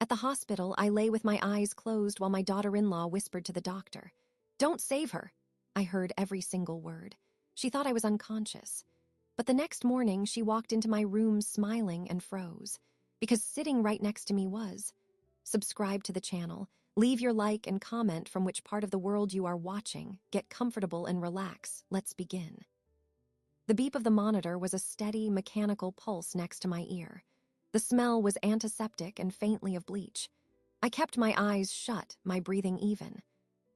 At the hospital, I lay with my eyes closed while my daughter-in-law whispered to the doctor, "Don't save her." I heard every single word. She thought I was unconscious. But the next morning, she walked into my room smiling and froze, because sitting right next to me was. Subscribe to the channel, leave your like and comment from which part of the world you are watching, get comfortable and relax, let's begin. The beep of the monitor was a steady, mechanical pulse next to my ear. The smell was antiseptic and faintly of bleach. I kept my eyes shut, my breathing even.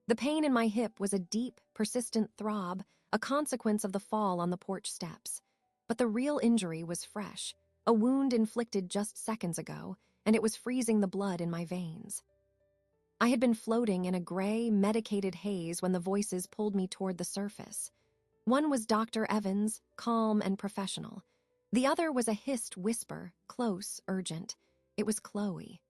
The pain in my hip was a deep, persistent throb, a consequence of the fall on the porch steps. But the real injury was fresh, a wound inflicted just seconds ago, and it was freezing the blood in my veins. I had been floating in a gray, medicated haze when the voices pulled me toward the surface. One was Dr. Evans, calm and professional. The other was a hissed whisper, close, urgent. It was Chloe.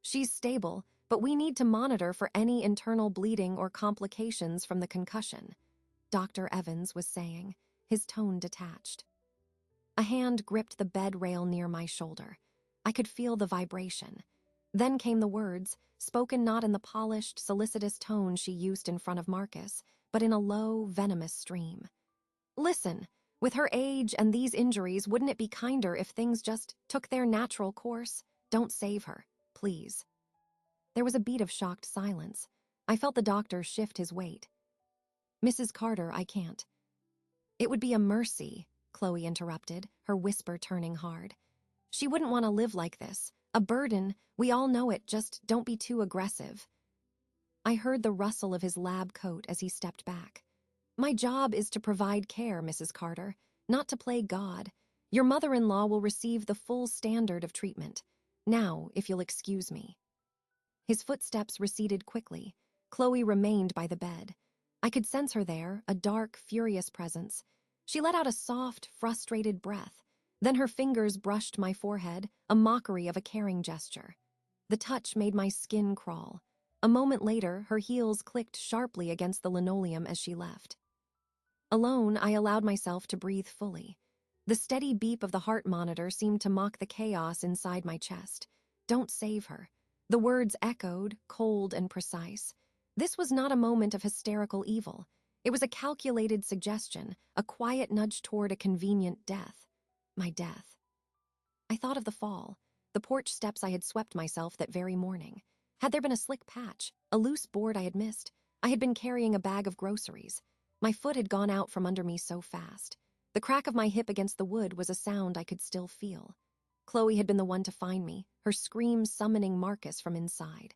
"She's stable, but we need to monitor for any internal bleeding or complications from the concussion," Dr. Evans was saying, his tone detached. A hand gripped the bed rail near my shoulder. I could feel the vibration. Then came the words, spoken not in the polished, solicitous tone she used in front of Marcus, but in a low, venomous stream. "Listen, with her age and these injuries, wouldn't it be kinder if things just took their natural course? Don't save her, please." There was a beat of shocked silence. I felt the doctor shift his weight. "Mrs. Carter, I can't." "It would be a mercy," Chloe interrupted, her whisper turning hard. "She wouldn't want to live like this. A burden, we all know it, just don't be too aggressive." I heard the rustle of his lab coat as he stepped back. "My job is to provide care, Mrs. Carter, not to play God. Your mother-in-law will receive the full standard of treatment. Now, if you'll excuse me." His footsteps receded quickly. Chloe remained by the bed. I could sense her there, a dark, furious presence. She let out a soft, frustrated breath. Then her fingers brushed my forehead, a mockery of a caring gesture. The touch made my skin crawl. A moment later, her heels clicked sharply against the linoleum as she left. Alone, I allowed myself to breathe fully. The steady beep of the heart monitor seemed to mock the chaos inside my chest. "Don't save her." The words echoed, cold and precise. This was not a moment of hysterical evil. It was a calculated suggestion, a quiet nudge toward a convenient death. My death. I thought of the fall, the porch steps I had swept myself that very morning. Had there been a slick patch, a loose board I had missed, I had been carrying a bag of groceries. My foot had gone out from under me so fast. The crack of my hip against the wood was a sound I could still feel. Chloe had been the one to find me, her scream summoning Marcus from inside.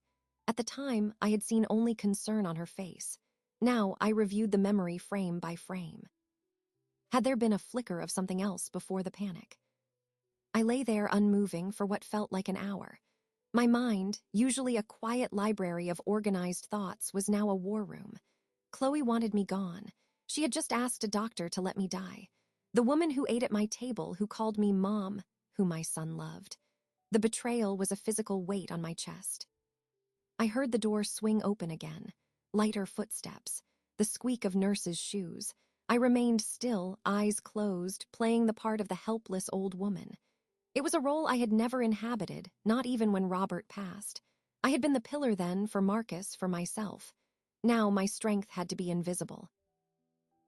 At the time, I had seen only concern on her face. Now, I reviewed the memory frame by frame. Had there been a flicker of something else before the panic? I lay there unmoving for what felt like an hour. My mind, usually a quiet library of organized thoughts, was now a war room. Chloe wanted me gone. She had just asked a doctor to let me die. The woman who ate at my table, who called me Mom, who my son loved. The betrayal was a physical weight on my chest. I heard the door swing open again, lighter footsteps, the squeak of nurses' shoes. I remained still, eyes closed, playing the part of the helpless old woman. It was a role I had never inhabited, not even when Robert passed. I had been the pillar then for Marcus, for myself. Now my strength had to be invisible.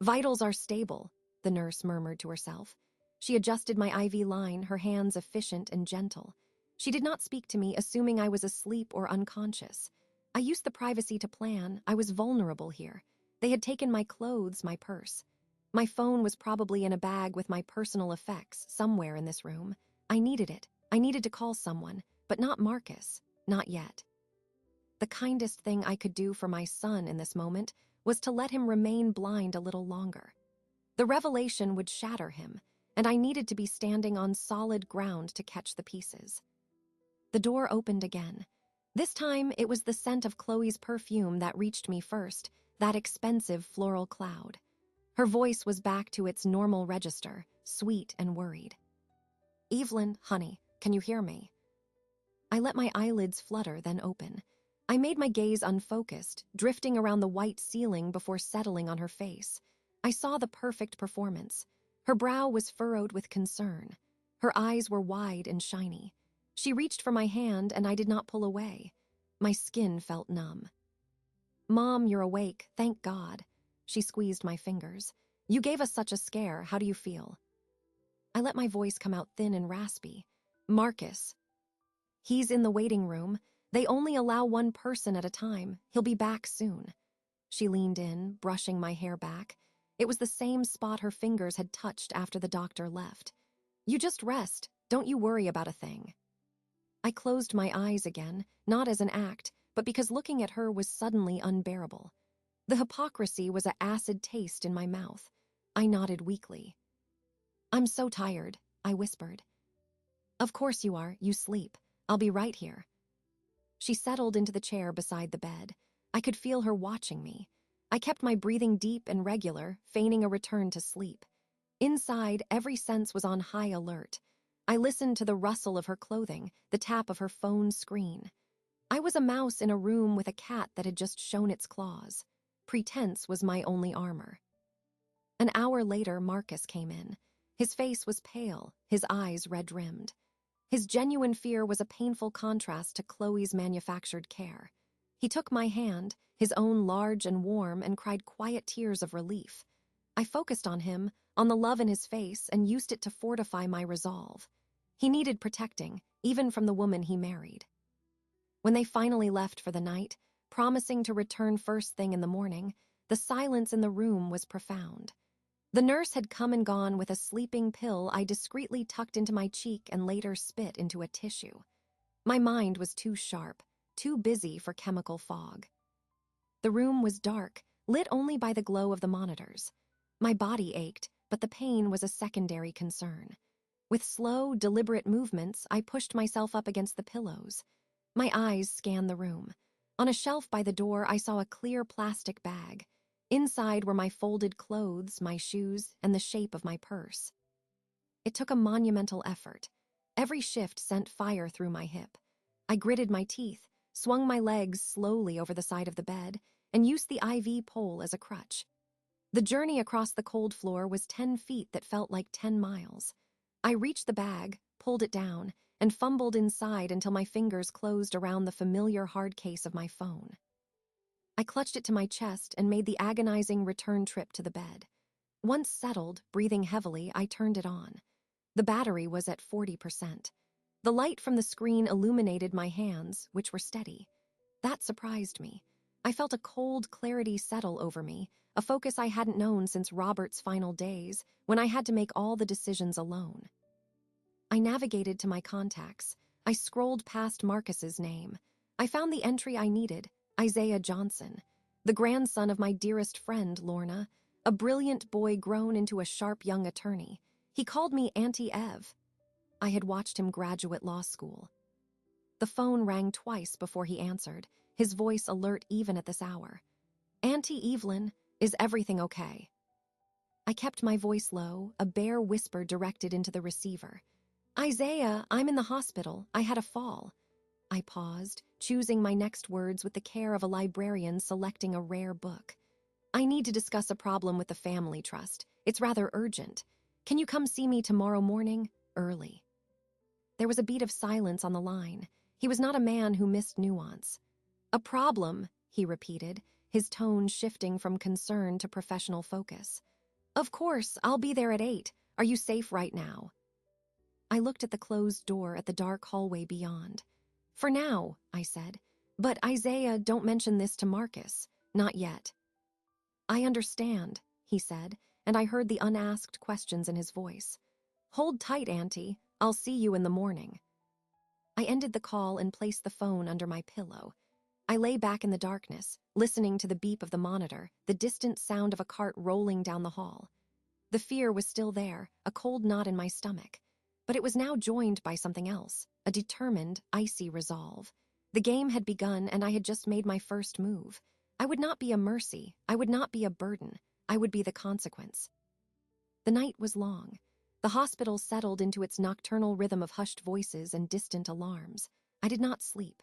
"Vitals are stable," the nurse murmured to herself. She adjusted my IV line, her hands efficient and gentle. She did not speak to me, assuming I was asleep or unconscious. I used the privacy to plan. I was vulnerable here. They had taken my clothes, my purse. My phone was probably in a bag with my personal effects somewhere in this room. I needed it. I needed to call someone, but not Marcus. Not yet. The kindest thing I could do for my son in this moment was to let him remain blind a little longer. The revelation would shatter him, and I needed to be standing on solid ground to catch the pieces. The door opened again. This time, it was the scent of Chloe's perfume that reached me first, that expensive floral cloud. Her voice was back to its normal register, sweet and worried. "Evelyn, honey, can you hear me?" I let my eyelids flutter, then open. I made my gaze unfocused, drifting around the white ceiling before settling on her face. I saw the perfect performance. Her brow was furrowed with concern. Her eyes were wide and shiny. She reached for my hand and I did not pull away. My skin felt numb. "Mom, you're awake, thank God." She squeezed my fingers. "You gave us such a scare, how do you feel?" I let my voice come out thin and raspy. "Marcus. He's in the waiting room. They only allow one person at a time. He'll be back soon." She leaned in, brushing my hair back. It was the same spot her fingers had touched after the doctor left. "You just rest. Don't you worry about a thing." I closed my eyes again, not as an act, but because looking at her was suddenly unbearable. The hypocrisy was an acid taste in my mouth. I nodded weakly. "I'm so tired," I whispered. "Of course you are. You sleep. I'll be right here." She settled into the chair beside the bed. I could feel her watching me. I kept my breathing deep and regular, feigning a return to sleep. Inside, every sense was on high alert. I listened to the rustle of her clothing, the tap of her phone screen. I was a mouse in a room with a cat that had just shown its claws. Pretense was my only armor. An hour later, Marcus came in. His face was pale, his eyes red-rimmed. His genuine fear was a painful contrast to Chloe's manufactured care. He took my hand, his own large and warm, and cried quiet tears of relief. I focused on him, on the love in his face, and used it to fortify my resolve. He needed protecting, even from the woman he married. When they finally left for the night, promising to return first thing in the morning, the silence in the room was profound. The nurse had come and gone with a sleeping pill I discreetly tucked into my cheek and later spit into a tissue. My mind was too sharp, too busy for chemical fog. The room was dark, lit only by the glow of the monitors. My body ached, but the pain was a secondary concern. With slow, deliberate movements, I pushed myself up against the pillows. My eyes scanned the room. On a shelf by the door, I saw a clear plastic bag. Inside were my folded clothes, my shoes, and the shape of my purse. It took a monumental effort. Every shift sent fire through my hip. I gritted my teeth, swung my legs slowly over the side of the bed, and used the IV pole as a crutch. The journey across the cold floor was 10 feet that felt like 10 miles. I reached the bag, pulled it down, and fumbled inside until my fingers closed around the familiar hard case of my phone. I clutched it to my chest and made the agonizing return trip to the bed. Once settled, breathing heavily, I turned it on. The battery was at 40%. The light from the screen illuminated my hands, which were steady. That surprised me. I felt a cold clarity settle over me, a focus I hadn't known since Robert's final days, when I had to make all the decisions alone. I navigated to my contacts. I scrolled past Marcus's name. I found the entry I needed, Isaiah Johnson, the grandson of my dearest friend, Lorna, a brilliant boy grown into a sharp young attorney. He called me Auntie Ev. I had watched him graduate law school. The phone rang twice before he answered, his voice alert even at this hour. "Auntie Evelyn, is everything okay?" I kept my voice low, a bare whisper directed into the receiver. "Isaiah, I'm in the hospital. I had a fall." I paused, choosing my next words with the care of a librarian selecting a rare book. "I need to discuss a problem with the family trust. It's rather urgent. Can you come see me tomorrow morning, early?" There was a beat of silence on the line. He was not a man who missed nuance. "A problem," he repeated, his tone shifting from concern to professional focus. "Of course, I'll be there at 8. Are you safe right now?" I looked at the closed door at the dark hallway beyond. "For now," I said. "But Isaiah, don't mention this to Marcus. Not yet." "I understand," he said, and I heard the unasked questions in his voice. "Hold tight, Auntie. I'll see you in the morning." I ended the call and placed the phone under my pillow. I lay back in the darkness, listening to the beep of the monitor, the distant sound of a cart rolling down the hall. The fear was still there, a cold knot in my stomach. But it was now joined by something else, a determined, icy resolve. The game had begun and I had just made my first move. I would not be a mercy, I would not be a burden, I would be the consequence. The night was long. The hospital settled into its nocturnal rhythm of hushed voices and distant alarms. I did not sleep.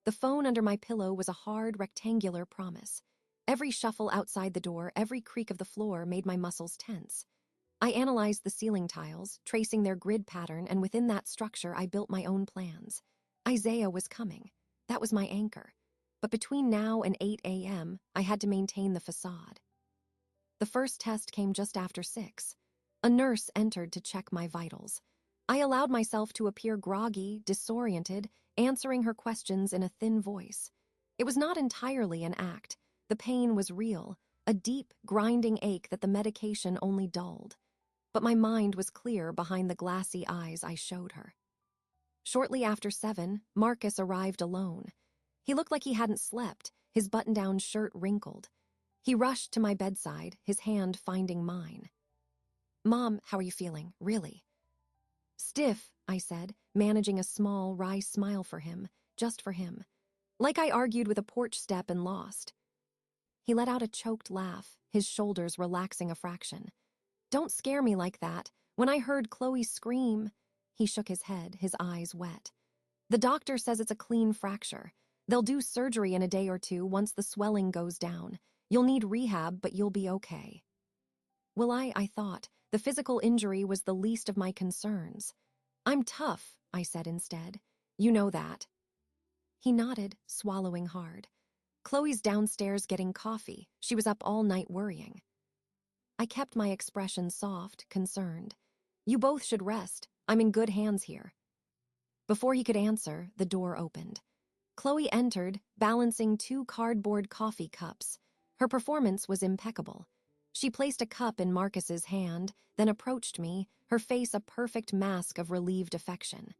The phone under my pillow was a hard, rectangular promise. Every shuffle outside the door, every creak of the floor made my muscles tense. I analyzed the ceiling tiles, tracing their grid pattern, and within that structure I built my own plans. Isaiah was coming. That was my anchor. But between now and 8 a.m., I had to maintain the facade. The first test came just after 6. A nurse entered to check my vitals. I allowed myself to appear groggy, disoriented, answering her questions in a thin voice. It was not entirely an act. The pain was real, a deep, grinding ache that the medication only dulled. But my mind was clear behind the glassy eyes I showed her. Shortly after 7, Marcus arrived alone. He looked like he hadn't slept, his button-down shirt wrinkled. He rushed to my bedside, his hand finding mine. "Mom, how are you feeling? Really?" "Stiff," I said, managing a small, wry smile for him, just for him. Like I argued with a porch step and lost. He let out a choked laugh, his shoulders relaxing a fraction. "Don't scare me like that. When I heard Chloe scream..." He shook his head, his eyes wet. "The doctor says it's a clean fracture. They'll do surgery in a day or 2 once the swelling goes down. You'll need rehab, but you'll be okay." Well, I thought, the physical injury was the least of my concerns. "I'm tough," I said instead. "You know that." He nodded, swallowing hard. "Chloe's downstairs getting coffee. She was up all night worrying." I kept my expression soft, concerned. "You both should rest. I'm in good hands here." Before he could answer, the door opened. Chloe entered, balancing 2 cardboard coffee cups. Her performance was impeccable. She placed a cup in Marcus's hand, then approached me, her face a perfect mask of relieved affection.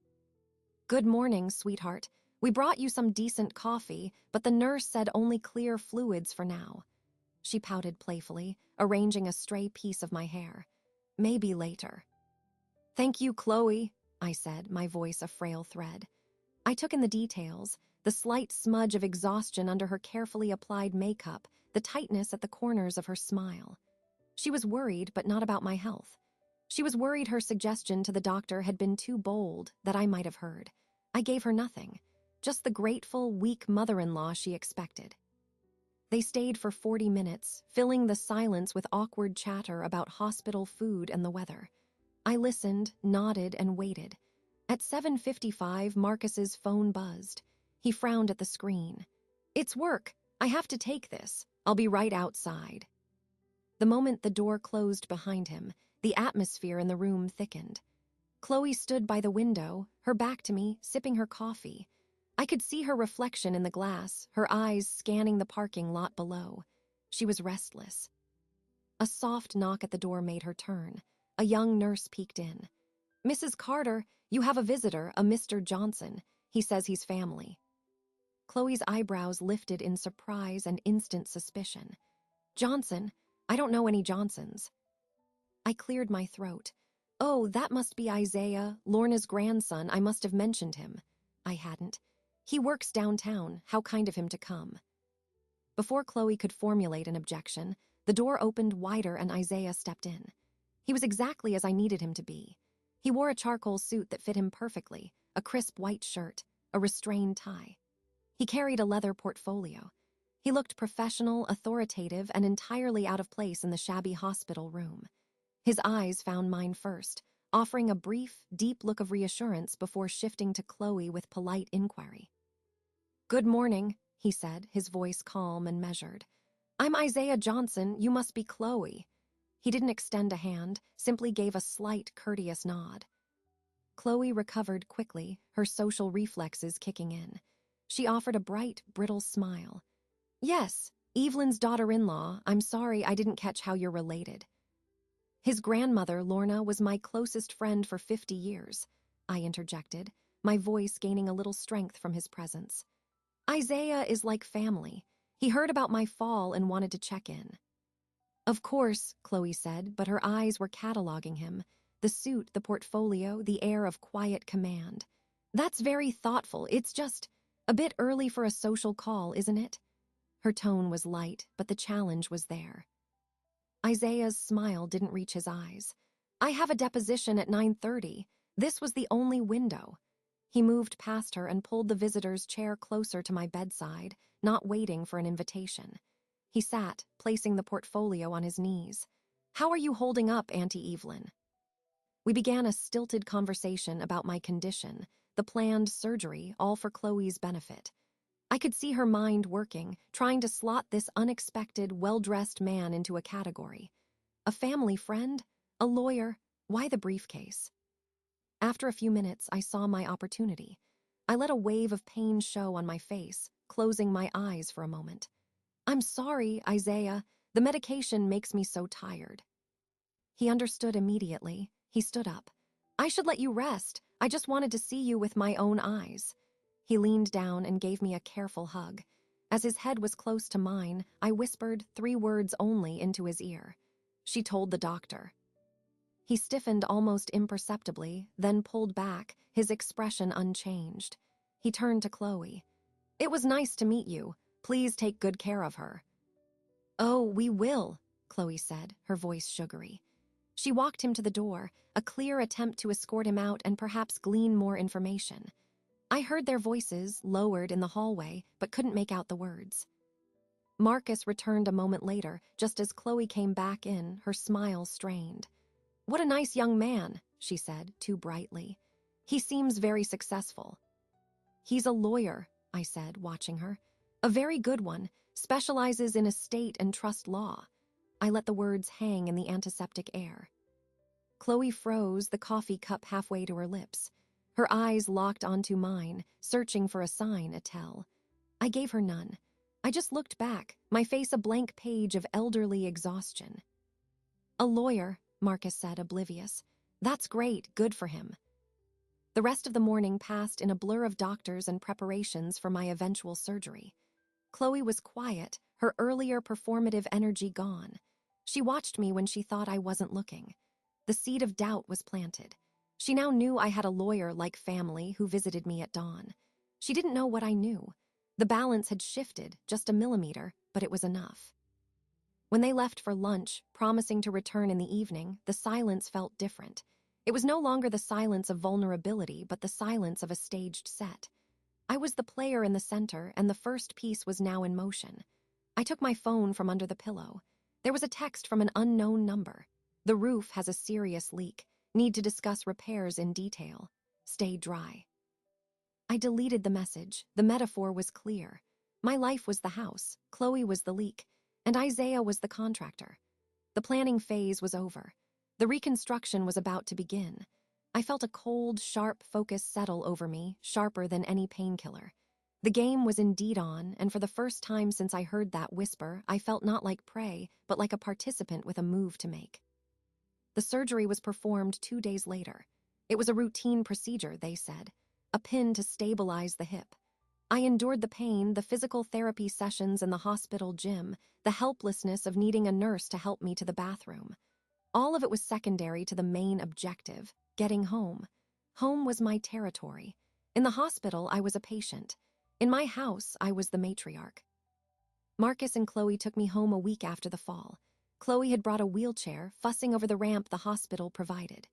"Good morning, sweetheart. We brought you some decent coffee, but the nurse said only clear fluids for now." She pouted playfully, arranging a stray piece of my hair. "Maybe later." "Thank you, Chloe," I said, my voice a frail thread. I took in the details, the slight smudge of exhaustion under her carefully applied makeup, the tightness at the corners of her smile. She was worried, but not about my health. She was worried her suggestion to the doctor had been too bold, that I might have heard. I gave her nothing, just the grateful, weak mother-in-law she expected. They stayed for 40 minutes, filling the silence with awkward chatter about hospital food and the weather. I listened, nodded, and waited. At 7:55, Marcus's phone buzzed. He frowned at the screen. "It's work. I have to take this. I'll be right outside." The moment the door closed behind him, the atmosphere in the room thickened. Chloe stood by the window, her back to me, sipping her coffee. I could see her reflection in the glass, her eyes scanning the parking lot below. She was restless. A soft knock at the door made her turn. A young nurse peeked in. "Mrs. Carter, you have a visitor, a Mr. Johnson. He says he's family." Chloe's eyebrows lifted in surprise and instant suspicion. "Johnson? I don't know any Johnsons." I cleared my throat. "Oh, that must be Isaiah, Lorna's grandson. I must have mentioned him." I hadn't. "He works downtown. How kind of him to come." Before Chloe could formulate an objection, the door opened wider and Isaiah stepped in. He was exactly as I needed him to be. He wore a charcoal suit that fit him perfectly, a crisp white shirt, a restrained tie. He carried a leather portfolio. He looked professional, authoritative, and entirely out of place in the shabby hospital room. His eyes found mine first, offering a brief, deep look of reassurance before shifting to Chloe with polite inquiry. "Good morning," he said, his voice calm and measured. "I'm Isaiah Johnson. You must be Chloe." He didn't extend a hand, simply gave a slight, courteous nod. Chloe recovered quickly, her social reflexes kicking in. She offered a bright, brittle smile. "Yes, Evelyn's daughter-in-law. I'm sorry I didn't catch how you're related." "His grandmother, Lorna, was my closest friend for 50 years, I interjected, my voice gaining a little strength from his presence. "Isaiah is like family. He heard about my fall and wanted to check in." "Of course," Chloe said, but her eyes were cataloging him. The suit, the portfolio, the air of quiet command. "That's very thoughtful. It's just a bit early for a social call, isn't it?" Her tone was light, but the challenge was there. Isaiah's smile didn't reach his eyes. "I have a deposition at 9:30. This was the only window." He moved past her and pulled the visitor's chair closer to my bedside, not waiting for an invitation. He sat, placing the portfolio on his knees. "How are you holding up, Auntie Evelyn?" We began a stilted conversation about my condition, the planned surgery, all for Chloe's benefit. I could see her mind working, trying to slot this unexpected, well-dressed man into a category. A family friend? A lawyer? Why the briefcase? After a few minutes, I saw my opportunity. I let a wave of pain show on my face, closing my eyes for a moment. "I'm sorry, Isaiah. The medication makes me so tired." He understood immediately. He stood up. "I should let you rest. I just wanted to see you with my own eyes." He leaned down and gave me a careful hug. As his head was close to mine, I whispered 3 words only into his ear. "She told the doctor." He stiffened almost imperceptibly, then pulled back, his expression unchanged. He turned to Chloe. "It was nice to meet you. Please take good care of her." "Oh, we will," Chloe said, her voice sugary. She walked him to the door, a clear attempt to escort him out and perhaps glean more information. I heard their voices, lowered in the hallway, but couldn't make out the words. Marcus returned a moment later, just as Chloe came back in, her smile strained. "What a nice young man," she said, too brightly. "He seems very successful." "He's a lawyer," I said, watching her. "A very good one, specializes in estate and trust law." I let the words hang in the antiseptic air. Chloe froze, the coffee cup halfway to her lips. Her eyes locked onto mine, searching for a sign, a tell. I gave her none. I just looked back, my face a blank page of elderly exhaustion. "A lawyer," Marcus said, oblivious. "That's great, good for him." The rest of the morning passed in a blur of doctors and preparations for my eventual surgery. Chloe was quiet, her earlier performative energy gone. She watched me when she thought I wasn't looking. The seed of doubt was planted. She now knew I had a lawyer-like family who visited me at dawn. She didn't know what I knew. The balance had shifted, just a millimeter, but it was enough. When they left for lunch, promising to return in the evening, the silence felt different. It was no longer the silence of vulnerability, but the silence of a staged set. I was the player in the center, and the first piece was now in motion. I took my phone from under the pillow. There was a text from an unknown number. "The roof has a serious leak. Need to discuss repairs in detail. Stay dry." I deleted the message. The metaphor was clear. My life was the house, Chloe was the leak, and Isaiah was the contractor. The planning phase was over. The reconstruction was about to begin. I felt a cold, sharp focus settle over me, sharper than any painkiller. The game was indeed on, and for the first time since I heard that whisper, I felt not like prey, but like a participant with a move to make. The surgery was performed 2 days later. It was a routine procedure, they said. A pin to stabilize the hip. I endured the pain, the physical therapy sessions in the hospital gym, the helplessness of needing a nurse to help me to the bathroom. All of it was secondary to the main objective, getting home. Home was my territory. In the hospital, I was a patient. In my house, I was the matriarch. Marcus and Chloe took me home a week after the fall. Chloe had brought a wheelchair, fussing over the ramp the hospital provided.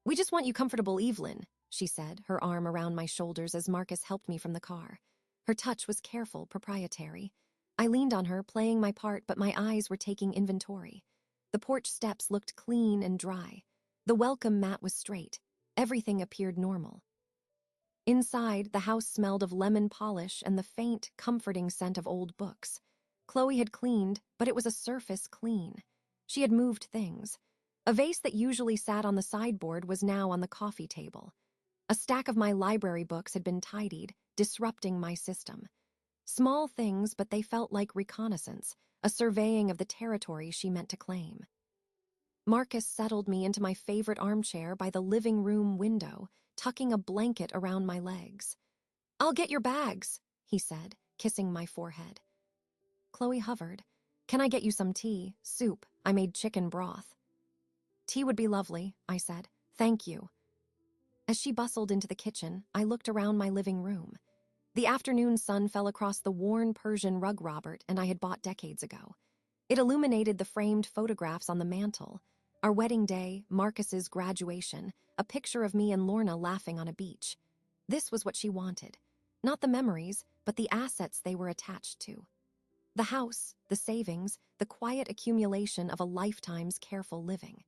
"We just want you comfortable, Evelyn," she said, her arm around my shoulders as Marcus helped me from the car. Her touch was careful, proprietary. I leaned on her, playing my part, but my eyes were taking inventory. The porch steps looked clean and dry. The welcome mat was straight. Everything appeared normal. Inside, the house smelled of lemon polish and the faint, comforting scent of old books. Chloe had cleaned, but it was a surface clean. She had moved things. A vase that usually sat on the sideboard was now on the coffee table. A stack of my library books had been tidied, disrupting my system. Small things, but they felt like reconnaissance, a surveying of the territory she meant to claim. Marcus settled me into my favorite armchair by the living room window, tucking a blanket around my legs. "I'll get your bags," he said, kissing my forehead. Chloe hovered. "Can I get you some tea, soup? I made chicken broth." "Tea would be lovely," I said. "Thank you." As she bustled into the kitchen, I looked around my living room. The afternoon sun fell across the worn Persian rug Robert and I had bought decades ago. It illuminated the framed photographs on the mantel. Our wedding day, Marcus's graduation, a picture of me and Lorna laughing on a beach. This was what she wanted. Not the memories, but the assets they were attached to. The house, the savings, the quiet accumulation of a lifetime's careful living.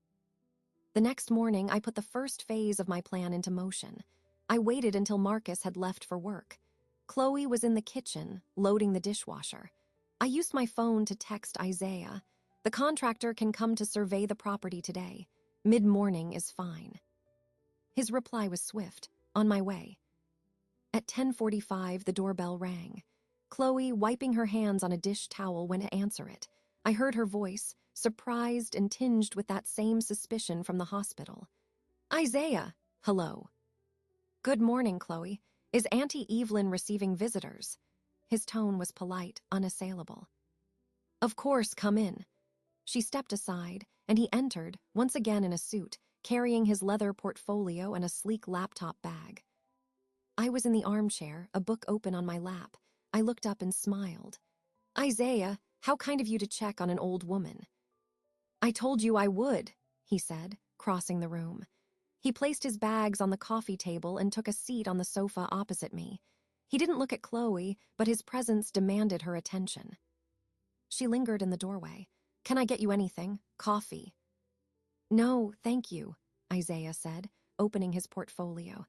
The next morning, I put the first phase of my plan into motion. I waited until Marcus had left for work. Chloe was in the kitchen, loading the dishwasher. I used my phone to text Isaiah. The contractor can come to survey the property today. Mid-morning is fine. His reply was swift. On my way. At 10:45, the doorbell rang. Chloe, wiping her hands on a dish towel, went to answer it. I heard her voice, surprised and tinged with that same suspicion from the hospital. Isaiah! Hello. Good morning, Chloe. Is Auntie Evelyn receiving visitors? His tone was polite, unassailable. Of course, come in. She stepped aside, and he entered, once again in a suit, carrying his leather portfolio and a sleek laptop bag. I was in the armchair, a book open on my lap. I looked up and smiled. Isaiah, how kind of you to check on an old woman. I told you I would, he said, crossing the room. He placed his bags on the coffee table and took a seat on the sofa opposite me. He didn't look at Chloe, but his presence demanded her attention. She lingered in the doorway. Can I get you anything? Coffee? No, thank you, Isaiah said, opening his portfolio.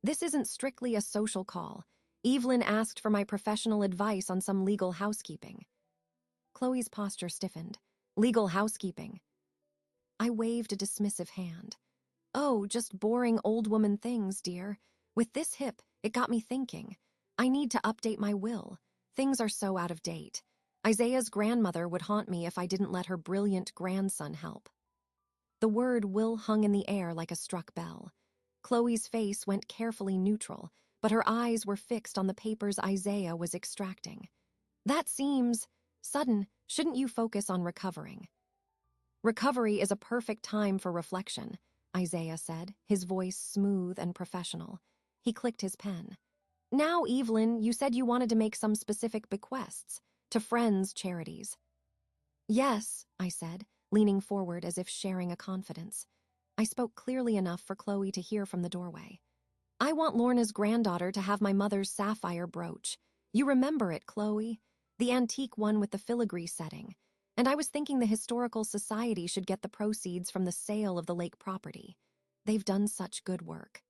This isn't strictly a social call. Evelyn asked for my professional advice on some legal housekeeping. Chloe's posture stiffened. Legal housekeeping. I waved a dismissive hand. Oh, just boring old woman things, dear. With this hip, it got me thinking. I need to update my will. Things are so out of date. Isaiah's grandmother would haunt me if I didn't let her brilliant grandson help. The word will hung in the air like a struck bell. Chloe's face went carefully neutral, but her eyes were fixed on the papers Isaiah was extracting. That seems sudden. Shouldn't you focus on recovering? Recovery is a perfect time for reflection, Isaiah said, his voice smooth and professional. He clicked his pen. Now, Evelyn, you said you wanted to make some specific bequests to friends' charities. Yes, I said, leaning forward as if sharing a confidence. I spoke clearly enough for Chloe to hear from the doorway. I want Lorna's granddaughter to have my mother's sapphire brooch. You remember it, Chloe? The antique one with the filigree setting. And I was thinking the Historical Society should get the proceeds from the sale of the lake property. They've done such good work.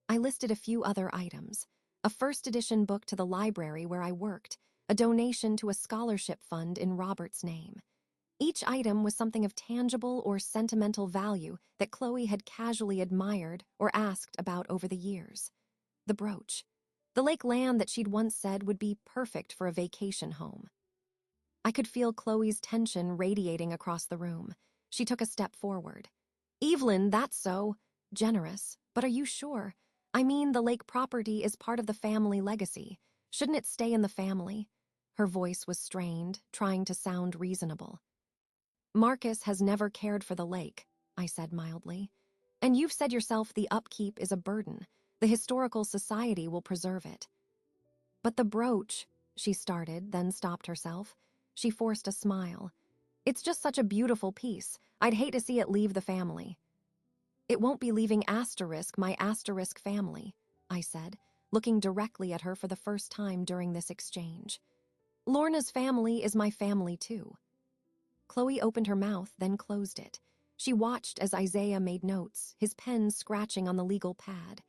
I listed a few other items. A first edition book to the library where I worked, a donation to a scholarship fund in Robert's name. Each item was something of tangible or sentimental value that Chloe had casually admired or asked about over the years. The brooch. The lake land that she'd once said would be perfect for a vacation home. I could feel Chloe's tension radiating across the room. She took a step forward. Evelyn, that's so generous, but are you sure? I mean, the lake property is part of the family legacy. Shouldn't it stay in the family? Her voice was strained, trying to sound reasonable. Marcus has never cared for the lake, I said mildly. And you've said yourself the upkeep is a burden. The Historical Society will preserve it. But the brooch, she started, then stopped herself. She forced a smile. It's just such a beautiful piece. I'd hate to see it leave the family. It won't be leaving my asterisk family, I said, looking directly at her for the first time during this exchange. Lorna's family is my family too. Chloe opened her mouth, then closed it. She watched as Isaiah made notes, his pen scratching on the legal pad.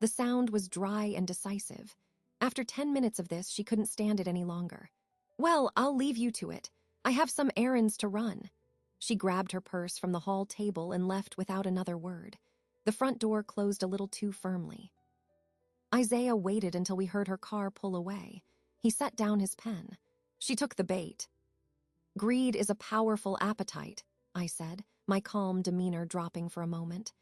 The sound was dry and decisive. After 10 minutes of this, she couldn't stand it any longer. Well, I'll leave you to it. I have some errands to run. She grabbed her purse from the hall table and left without another word. The front door closed a little too firmly. Isaiah waited until we heard her car pull away. He set down his pen. She took the bait. Greed is a powerful appetite, I said, my calm demeanor dropping for a moment.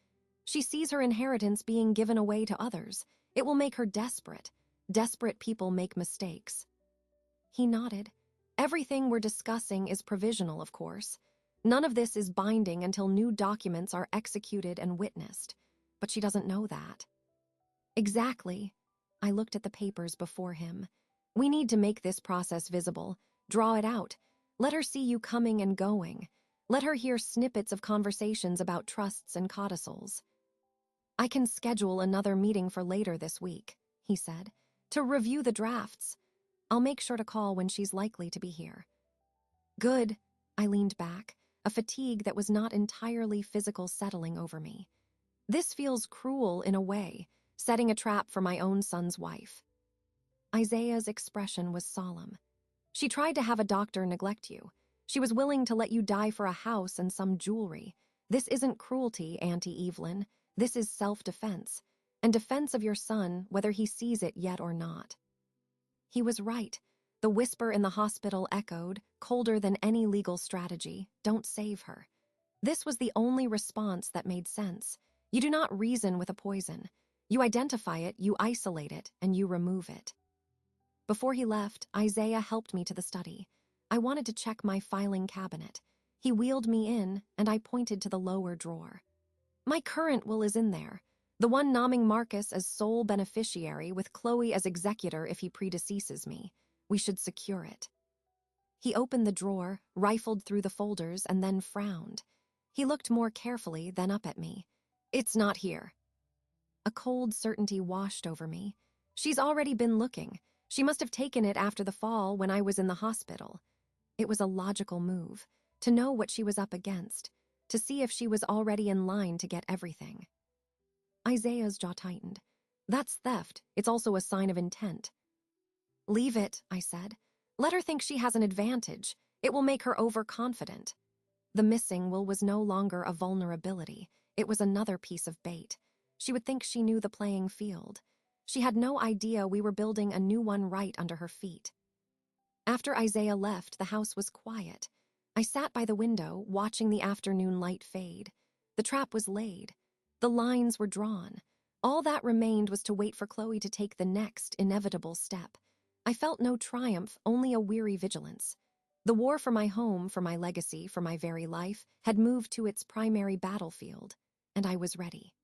She sees her inheritance being given away to others. It will make her desperate. Desperate people make mistakes. He nodded. Everything we're discussing is provisional, of course. None of this is binding until new documents are executed and witnessed. But she doesn't know that. Exactly. I looked at the papers before him. We need to make this process visible. Draw it out. Let her see you coming and going. Let her hear snippets of conversations about trusts and codicils. I can schedule another meeting for later this week, he said, to review the drafts. I'll make sure to call when she's likely to be here. Good. I leaned back, a fatigue that was not entirely physical settling over me. This feels cruel in a way. setting a trap for my own son's wife. Isaiah's expression was solemn. She tried to have a doctor neglect you. She was willing to let you die for a house and some jewelry. This isn't cruelty, Auntie Evelyn. This is self-defense, and defense of your son, whether he sees it yet or not. He was right. The whisper in the hospital echoed, colder than any legal strategy, "Don't save her." This was the only response that made sense. You do not reason with a poison. You identify it, you isolate it, and you remove it. Before he left, Isaiah helped me to the study. I wanted to check my filing cabinet. He wheeled me in, and I pointed to the lower drawer. My current will is in there, the one naming Marcus as sole beneficiary with Chloe as executor if he predeceases me. We should secure it. He opened the drawer, rifled through the folders, and then frowned. He looked more carefully, then up at me. "It's not here." A cold certainty washed over me. She's already been looking. She must have taken it after the fall when I was in the hospital. It was a logical move, to know what she was up against, to see if she was already in line to get everything. Isaiah's jaw tightened. "That's theft. It's also a sign of intent." "Leave it," I said. "Let her think she has an advantage. It will make her overconfident." The missing will was no longer a vulnerability. It was another piece of bait. She would think she knew the playing field. She had no idea we were building a new one right under her feet. After Isaiah left, the house was quiet. I sat by the window, watching the afternoon light fade. The trap was laid. The lines were drawn. All that remained was to wait for Chloe to take the next inevitable step. I felt no triumph, only a weary vigilance. The war for my home, for my legacy, for my very life, had moved to its primary battlefield, and I was ready.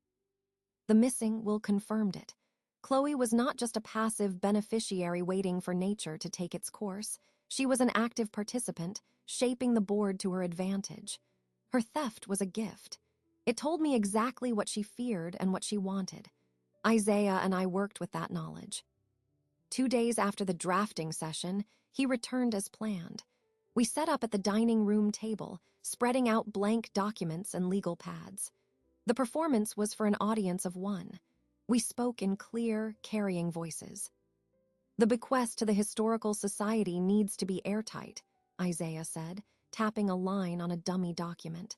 The missing will confirmed it. Chloe was not just a passive beneficiary waiting for nature to take its course. She was an active participant, shaping the board to her advantage. Her theft was a gift. It told me exactly what she feared and what she wanted. Isaiah and I worked with that knowledge. 2 days after the drafting session, he returned as planned. We set up at the dining room table, spreading out blank documents and legal pads. The performance was for an audience of one. We spoke in clear, carrying voices. "The bequest to the Historical Society needs to be airtight," Isaiah said, tapping a line on a dummy document.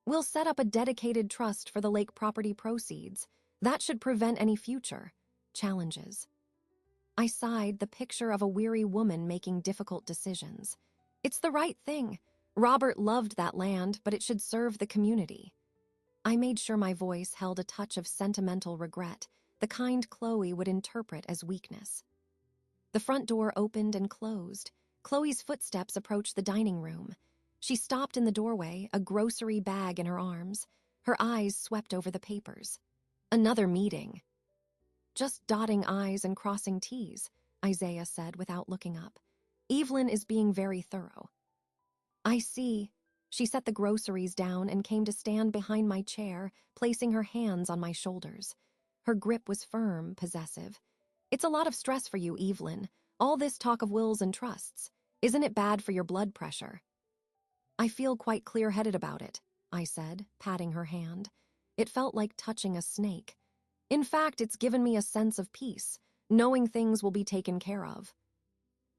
"We'll set up a dedicated trust for the lake property proceeds. That should prevent any future challenges." I sighed, the picture of a weary woman making difficult decisions. It's the right thing. Robert loved that land, but it should serve the community. I made sure my voice held a touch of sentimental regret, the kind Chloe would interpret as weakness. The front door opened and closed. Chloe's footsteps approached the dining room. She stopped in the doorway, a grocery bag in her arms. Her eyes swept over the papers. "Another meeting." "Just dotting I's and crossing T's," Isaiah said without looking up. "Evelyn is being very thorough." "I see." She set the groceries down and came to stand behind my chair, placing her hands on my shoulders. Her grip was firm, possessive. "It's a lot of stress for you, Evelyn. All this talk of wills and trusts. Isn't it bad for your blood pressure?" "I feel quite clear-headed about it," I said, patting her hand. It felt like touching a snake. "In fact, it's given me a sense of peace, knowing things will be taken care of."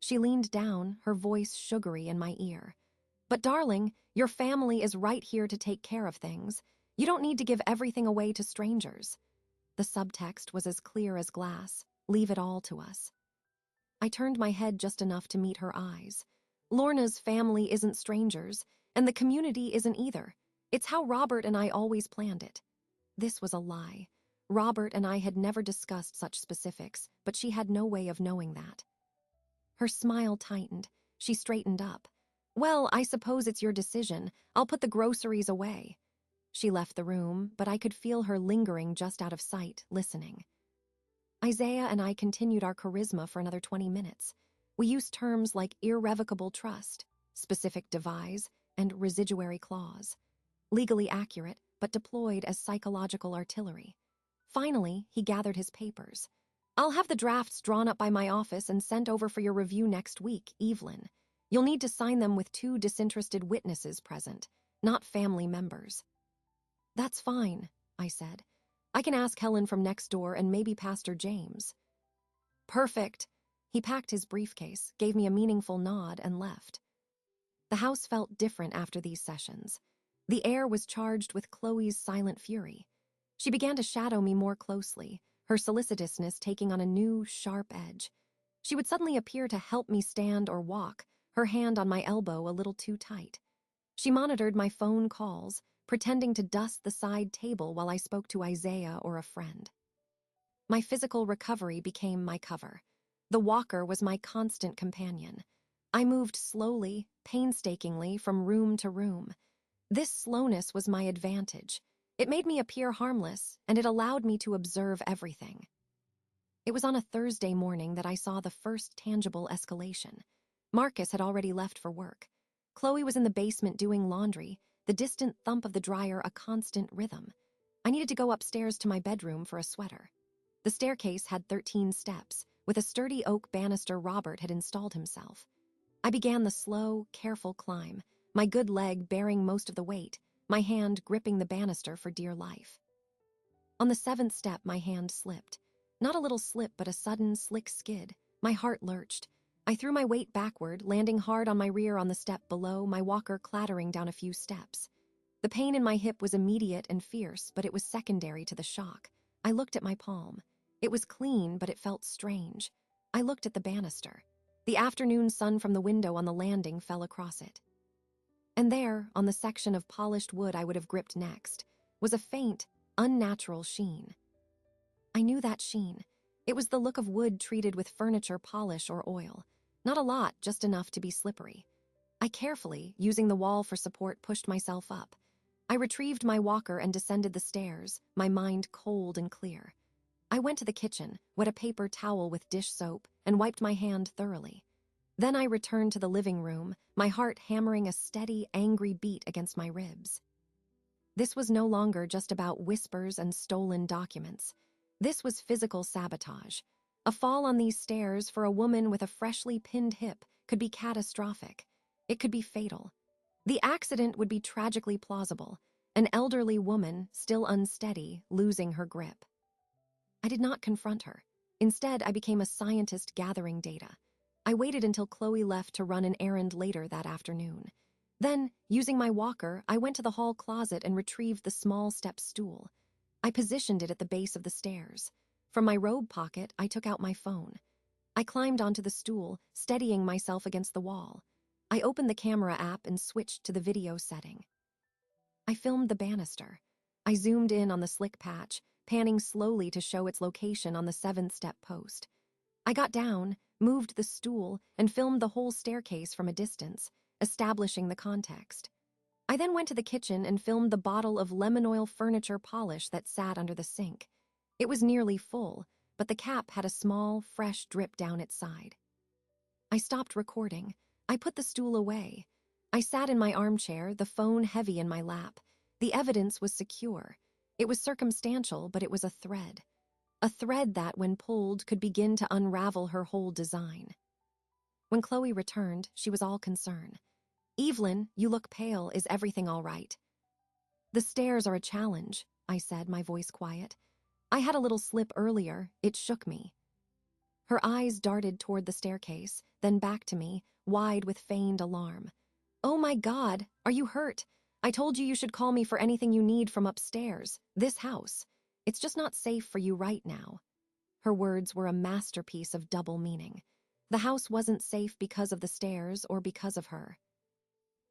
She leaned down, her voice sugary in my ear. "But darling, your family is right here to take care of things. You don't need to give everything away to strangers." The subtext was as clear as glass. Leave it all to us. I turned my head just enough to meet her eyes. Lorna's family isn't strangers, and the community isn't either. It's how Robert and I always planned it. This was a lie. Robert and I had never discussed such specifics, but she had no way of knowing that. Her smile tightened. She straightened up. "Well, I suppose it's your decision. I'll put the groceries away." She left the room, but I could feel her lingering just out of sight, listening. Isaiah and I continued our charisma for another 20 minutes. We used terms like irrevocable trust, specific devise, and residuary clause. Legally accurate, but deployed as psychological artillery. Finally, he gathered his papers. "I'll have the drafts drawn up by my office and sent over for your review next week, Evelyn. You'll need to sign them with 2 disinterested witnesses present, not family members." "That's fine," I said. I can ask Helen from next door and maybe Pastor James." "Perfect." He packed his briefcase, gave me a meaningful nod, and left. The house felt different after these sessions. The air was charged with Chloe's silent fury. She began to shadow me more closely, her solicitousness taking on a new, sharp edge. She would suddenly appear to help me stand or walk, her hand on my elbow a little too tight. She monitored my phone calls, pretending to dust the side table while I spoke to Isaiah or a friend. My physical recovery became my cover. The walker was my constant companion. I moved slowly, painstakingly from room to room. This slowness was my advantage. It made me appear harmless, and it allowed me to observe everything. It was on a Thursday morning that I saw the first tangible escalation. Marcus had already left for work. Chloe was in the basement doing laundry, the distant thump of the dryer a constant rhythm. I needed to go upstairs to my bedroom for a sweater. The staircase had 13 steps. With a sturdy oak banister Robert had installed himself. I began the slow, careful climb, my good leg bearing most of the weight, my hand gripping the banister for dear life. On the 7th step, my hand slipped. Not a little slip, but a sudden, slick skid. My heart lurched. I threw my weight backward, landing hard on my rear on the step below, my walker clattering down a few steps. The pain in my hip was immediate and fierce, but it was secondary to the shock. I looked at my palm. It was clean, but it felt strange. I looked at the banister. The afternoon sun from the window on the landing fell across it. And there, on the section of polished wood I would have gripped next, was a faint, unnatural sheen. I knew that sheen. It was the look of wood treated with furniture polish or oil. Not a lot, just enough to be slippery. I carefully, using the wall for support, pushed myself up. I retrieved my walker and descended the stairs, my mind cold and clear. I went to the kitchen, wet a paper towel with dish soap, and wiped my hand thoroughly. Then I returned to the living room, my heart hammering a steady, angry beat against my ribs. This was no longer just about whispers and stolen documents. This was physical sabotage. A fall on these stairs for a woman with a freshly pinned hip could be catastrophic. It could be fatal. The accident would be tragically plausible, an elderly woman, still unsteady, losing her grip. I did not confront her. Instead, I became a scientist gathering data. I waited until Chloe left to run an errand later that afternoon. Then, using my walker, I went to the hall closet and retrieved the small step stool. I positioned it at the base of the stairs. From my robe pocket, I took out my phone. I climbed onto the stool, steadying myself against the wall. I opened the camera app and switched to the video setting. I filmed the banister. I zoomed in on the slick patch, panning slowly to show its location on the 7th step post. I got down, moved the stool, and filmed the whole staircase from a distance, establishing the context. I then went to the kitchen and filmed the bottle of lemon oil furniture polish that sat under the sink. It was nearly full, but the cap had a small, fresh drip down its side. I stopped recording. I put the stool away. I sat in my armchair, the phone heavy in my lap. The evidence was secure. It was circumstantial, but it was a thread. A thread that, when pulled, could begin to unravel her whole design. When Chloe returned, she was all concern. "Evelyn, you look pale. Is everything all right?" "The stairs are a challenge," I said, my voice quiet. "I had a little slip earlier. It shook me." Her eyes darted toward the staircase, then back to me, wide with feigned alarm. "Oh my God, are you hurt? I told you should call me for anything you need from upstairs, this house. It's just not safe for you right now." Her words were a masterpiece of double meaning. The house wasn't safe because of the stairs or because of her.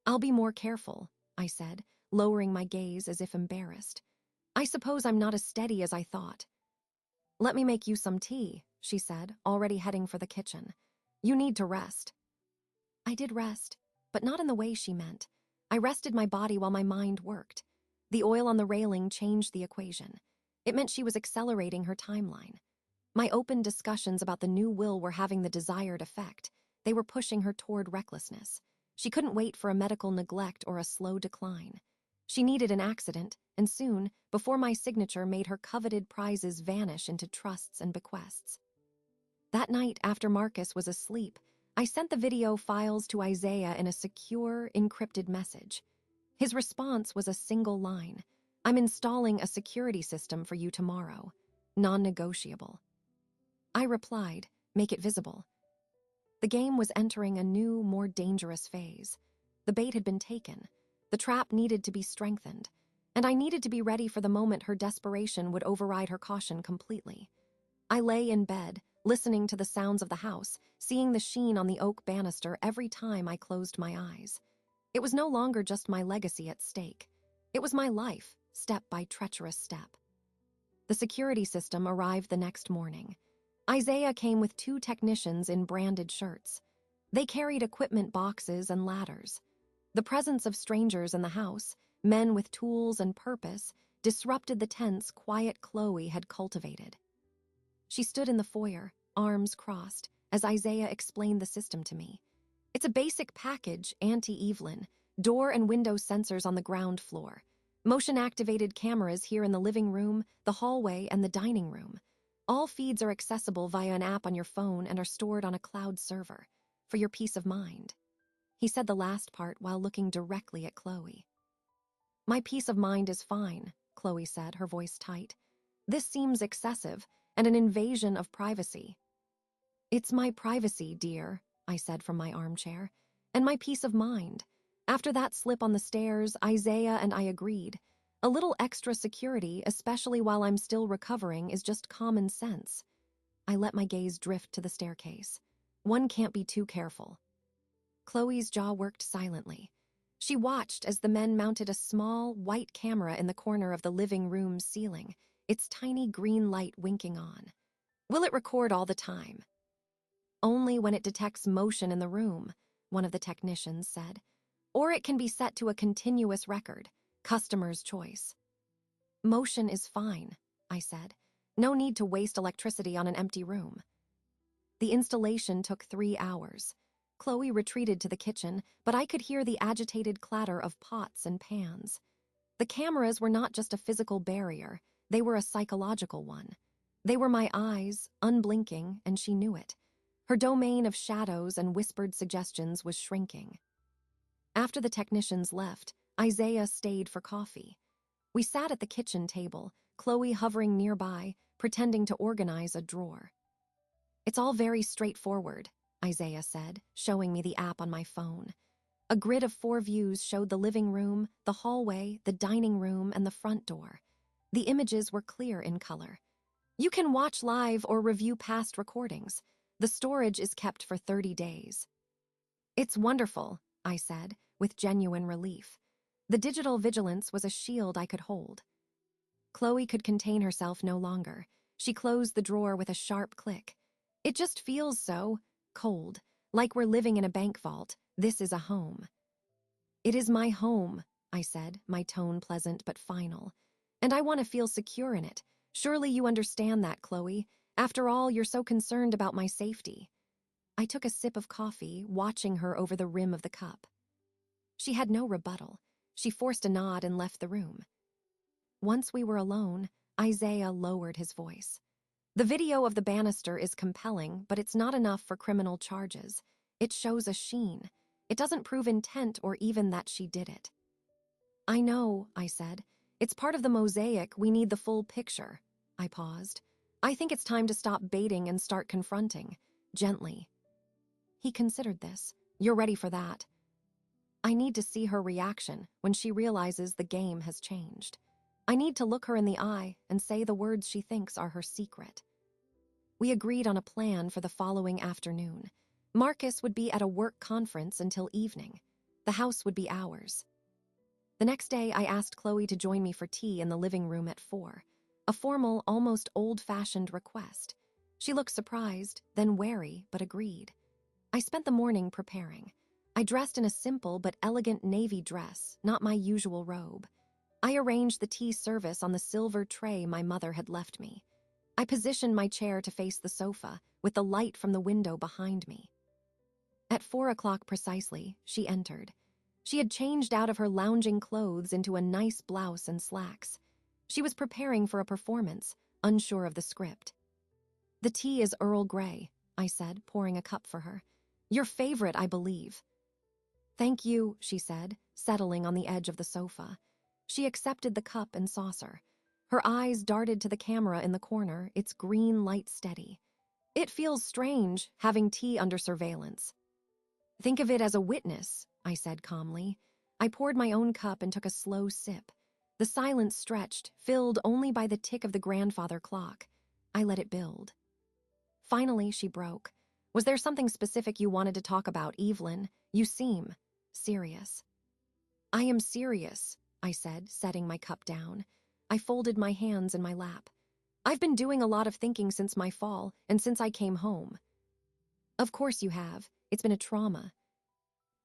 "I'll be more careful," I said, lowering my gaze as if embarrassed. "I suppose I'm not as steady as I thought." "Let me make you some tea," she said, already heading for the kitchen. "You need to rest." I did rest, but not in the way she meant. I rested my body while my mind worked. The oil on the railing changed the equation. It meant she was accelerating her timeline. My open discussions about the new will were having the desired effect. They were pushing her toward recklessness. She couldn't wait for a medical neglect or a slow decline. She needed an accident, and soon, before my signature made her coveted prizes vanish into trusts and bequests. That night, after Marcus was asleep, I sent the video files to Isaiah in a secure, encrypted message. His response was a single line. I'm installing a security system for you tomorrow. Non-negotiable. I replied, make it visible. The game was entering a new, more dangerous phase. The bait had been taken. The trap needed to be strengthened. And I needed to be ready for the moment her desperation would override her caution completely. I lay in bed, listening to the sounds of the house, seeing the sheen on the oak banister every time I closed my eyes. It was no longer just my legacy at stake. It was my life, step by treacherous step. The security system arrived the next morning. Isaiah came with 2 technicians in branded shirts. They carried equipment boxes and ladders. The presence of strangers in the house, men with tools and purpose, disrupted the tense, quiet Chloe had cultivated. She stood in the foyer, arms crossed, as Isaiah explained the system to me. It's a basic package, anti-Evelyn, door and window sensors on the ground floor, motion-activated cameras here in the living room, the hallway, and the dining room. All feeds are accessible via an app on your phone and are stored on a cloud server, for your peace of mind. He said the last part while looking directly at Chloe. My peace of mind is fine, Chloe said, her voice tight. This seems excessive and an invasion of privacy. It's my privacy, dear, I said from my armchair, and my peace of mind. After that slip on the stairs, Isaiah and I agreed. A little extra security, especially while I'm still recovering, is just common sense. I let my gaze drift to the staircase. One can't be too careful. Chloe's jaw worked silently. She watched as the men mounted a small, white camera in the corner of the living room's ceiling, its tiny green light winking on. Will it record all the time? Only when it detects motion in the room, one of the technicians said. Or it can be set to a continuous record, customer's choice. Motion is fine, I said. No need to waste electricity on an empty room. The installation took 3 hours. Chloe retreated to the kitchen, but I could hear the agitated clatter of pots and pans. The cameras were not just a physical barrier, they were a psychological one. They were my eyes, unblinking, and she knew it. Her domain of shadows and whispered suggestions was shrinking. After the technicians left, Isaiah stayed for coffee. We sat at the kitchen table, Chloe hovering nearby, pretending to organize a drawer. It's all very straightforward, Isaiah said, showing me the app on my phone. A grid of 4 views showed the living room, the hallway, the dining room, and the front door. The images were clear in color. You can watch live or review past recordings. The storage is kept for 30 days. It's wonderful, I said, with genuine relief. The digital vigilance was a shield I could hold. Chloe could contain herself no longer. She closed the drawer with a sharp click. It just feels so cold, like we're living in a bank vault. This is a home. It is my home, I said, my tone pleasant but final. And I want to feel secure in it. Surely you understand that, Chloe. After all, you're so concerned about my safety. I took a sip of coffee, watching her over the rim of the cup. She had no rebuttal. She forced a nod and left the room. Once we were alone, Isaiah lowered his voice. The video of the banister is compelling, but it's not enough for criminal charges. It shows a sheen. It doesn't prove intent or even that she did it. I know, I said. It's part of the mosaic. We need the full picture. I paused. I think it's time to stop baiting and start confronting. Gently. He considered this. You're ready for that. I need to see her reaction when she realizes the game has changed. I need to look her in the eye and say the words she thinks are her secret. We agreed on a plan for the following afternoon. Marcus would be at a work conference until evening. The house would be ours. The next day, I asked Chloe to join me for tea in the living room at 4. A formal, almost old-fashioned request. She looked surprised, then wary, but agreed. I spent the morning preparing. I dressed in a simple but elegant navy dress, not my usual robe. I arranged the tea service on the silver tray my mother had left me. I positioned my chair to face the sofa, with the light from the window behind me. At 4 o'clock precisely, she entered. She had changed out of her lounging clothes into a nice blouse and slacks. She was preparing for a performance, unsure of the script. The tea is Earl Grey, I said, pouring a cup for her. Your favorite, I believe. Thank you, she said, settling on the edge of the sofa. She accepted the cup and saucer. Her eyes darted to the camera in the corner, its green light steady. It feels strange, having tea under surveillance. Think of it as a witness, I said calmly. I poured my own cup and took a slow sip. The silence stretched, filled only by the tick of the grandfather clock. I let it build. Finally, she broke. Was there something specific you wanted to talk about, Evelyn? You seem serious. I am serious, I said, setting my cup down. I folded my hands in my lap. I've been doing a lot of thinking since my fall and since I came home. Of course you have. It's been a trauma.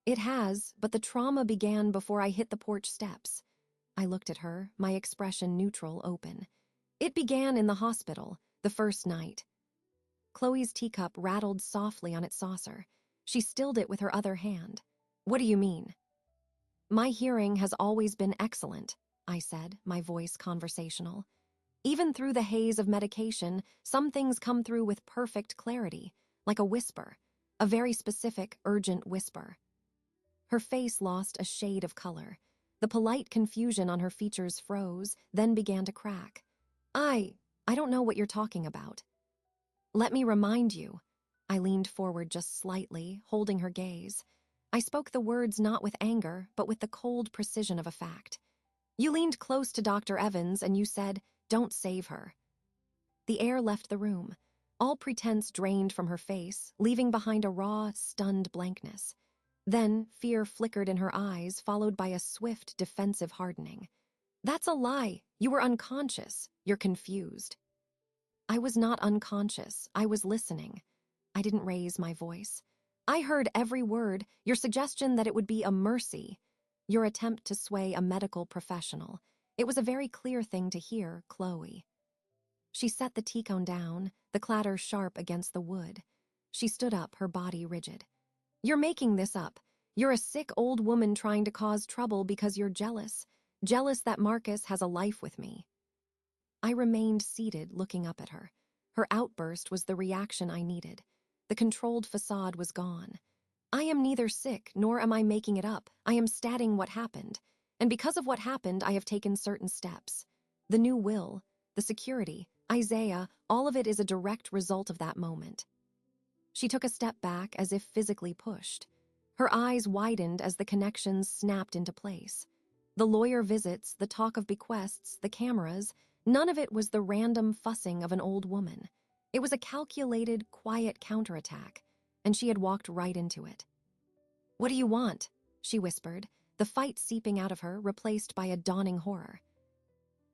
It has, but the trauma began before I hit the porch steps. I looked at her, my expression neutral, open. It began in the hospital, the first night. Chloe's teacup rattled softly on its saucer. She stilled it with her other hand. What do you mean? My hearing has always been excellent, I said, my voice conversational. Even through the haze of medication, some things come through with perfect clarity, like a whisper, a very specific, urgent whisper. Her face lost a shade of color. The polite confusion on her features froze, then began to crack. I don't know what you're talking about. Let me remind you. I leaned forward just slightly, holding her gaze. I spoke the words not with anger, but with the cold precision of a fact. You leaned close to Dr. Evans and you said, "Don't save her." The air left the room. All pretense drained from her face, leaving behind a raw, stunned blankness. Then, fear flickered in her eyes, followed by a swift, defensive hardening. That's a lie. You were unconscious. You're confused. I was not unconscious. I was listening. I didn't raise my voice. I heard every word, your suggestion that it would be a mercy, your attempt to sway a medical professional. It was a very clear thing to hear, Chloe. She set the teacone down, the clatter sharp against the wood. She stood up, her body rigid. You're making this up. You're a sick old woman trying to cause trouble because you're jealous. Jealous that Marcus has a life with me. I remained seated, looking up at her. Her outburst was the reaction I needed. The controlled facade was gone. I am neither sick, nor am I making it up. I am stating what happened. And because of what happened, I have taken certain steps. The new will, the security, Isaiah, all of it is a direct result of that moment. She took a step back as if physically pushed. Her eyes widened as the connections snapped into place. The lawyer visits, the talk of bequests, the cameras, none of it was the random fussing of an old woman. It was a calculated, quiet counterattack, and she had walked right into it. What do you want? She whispered, the fight seeping out of her, replaced by a dawning horror.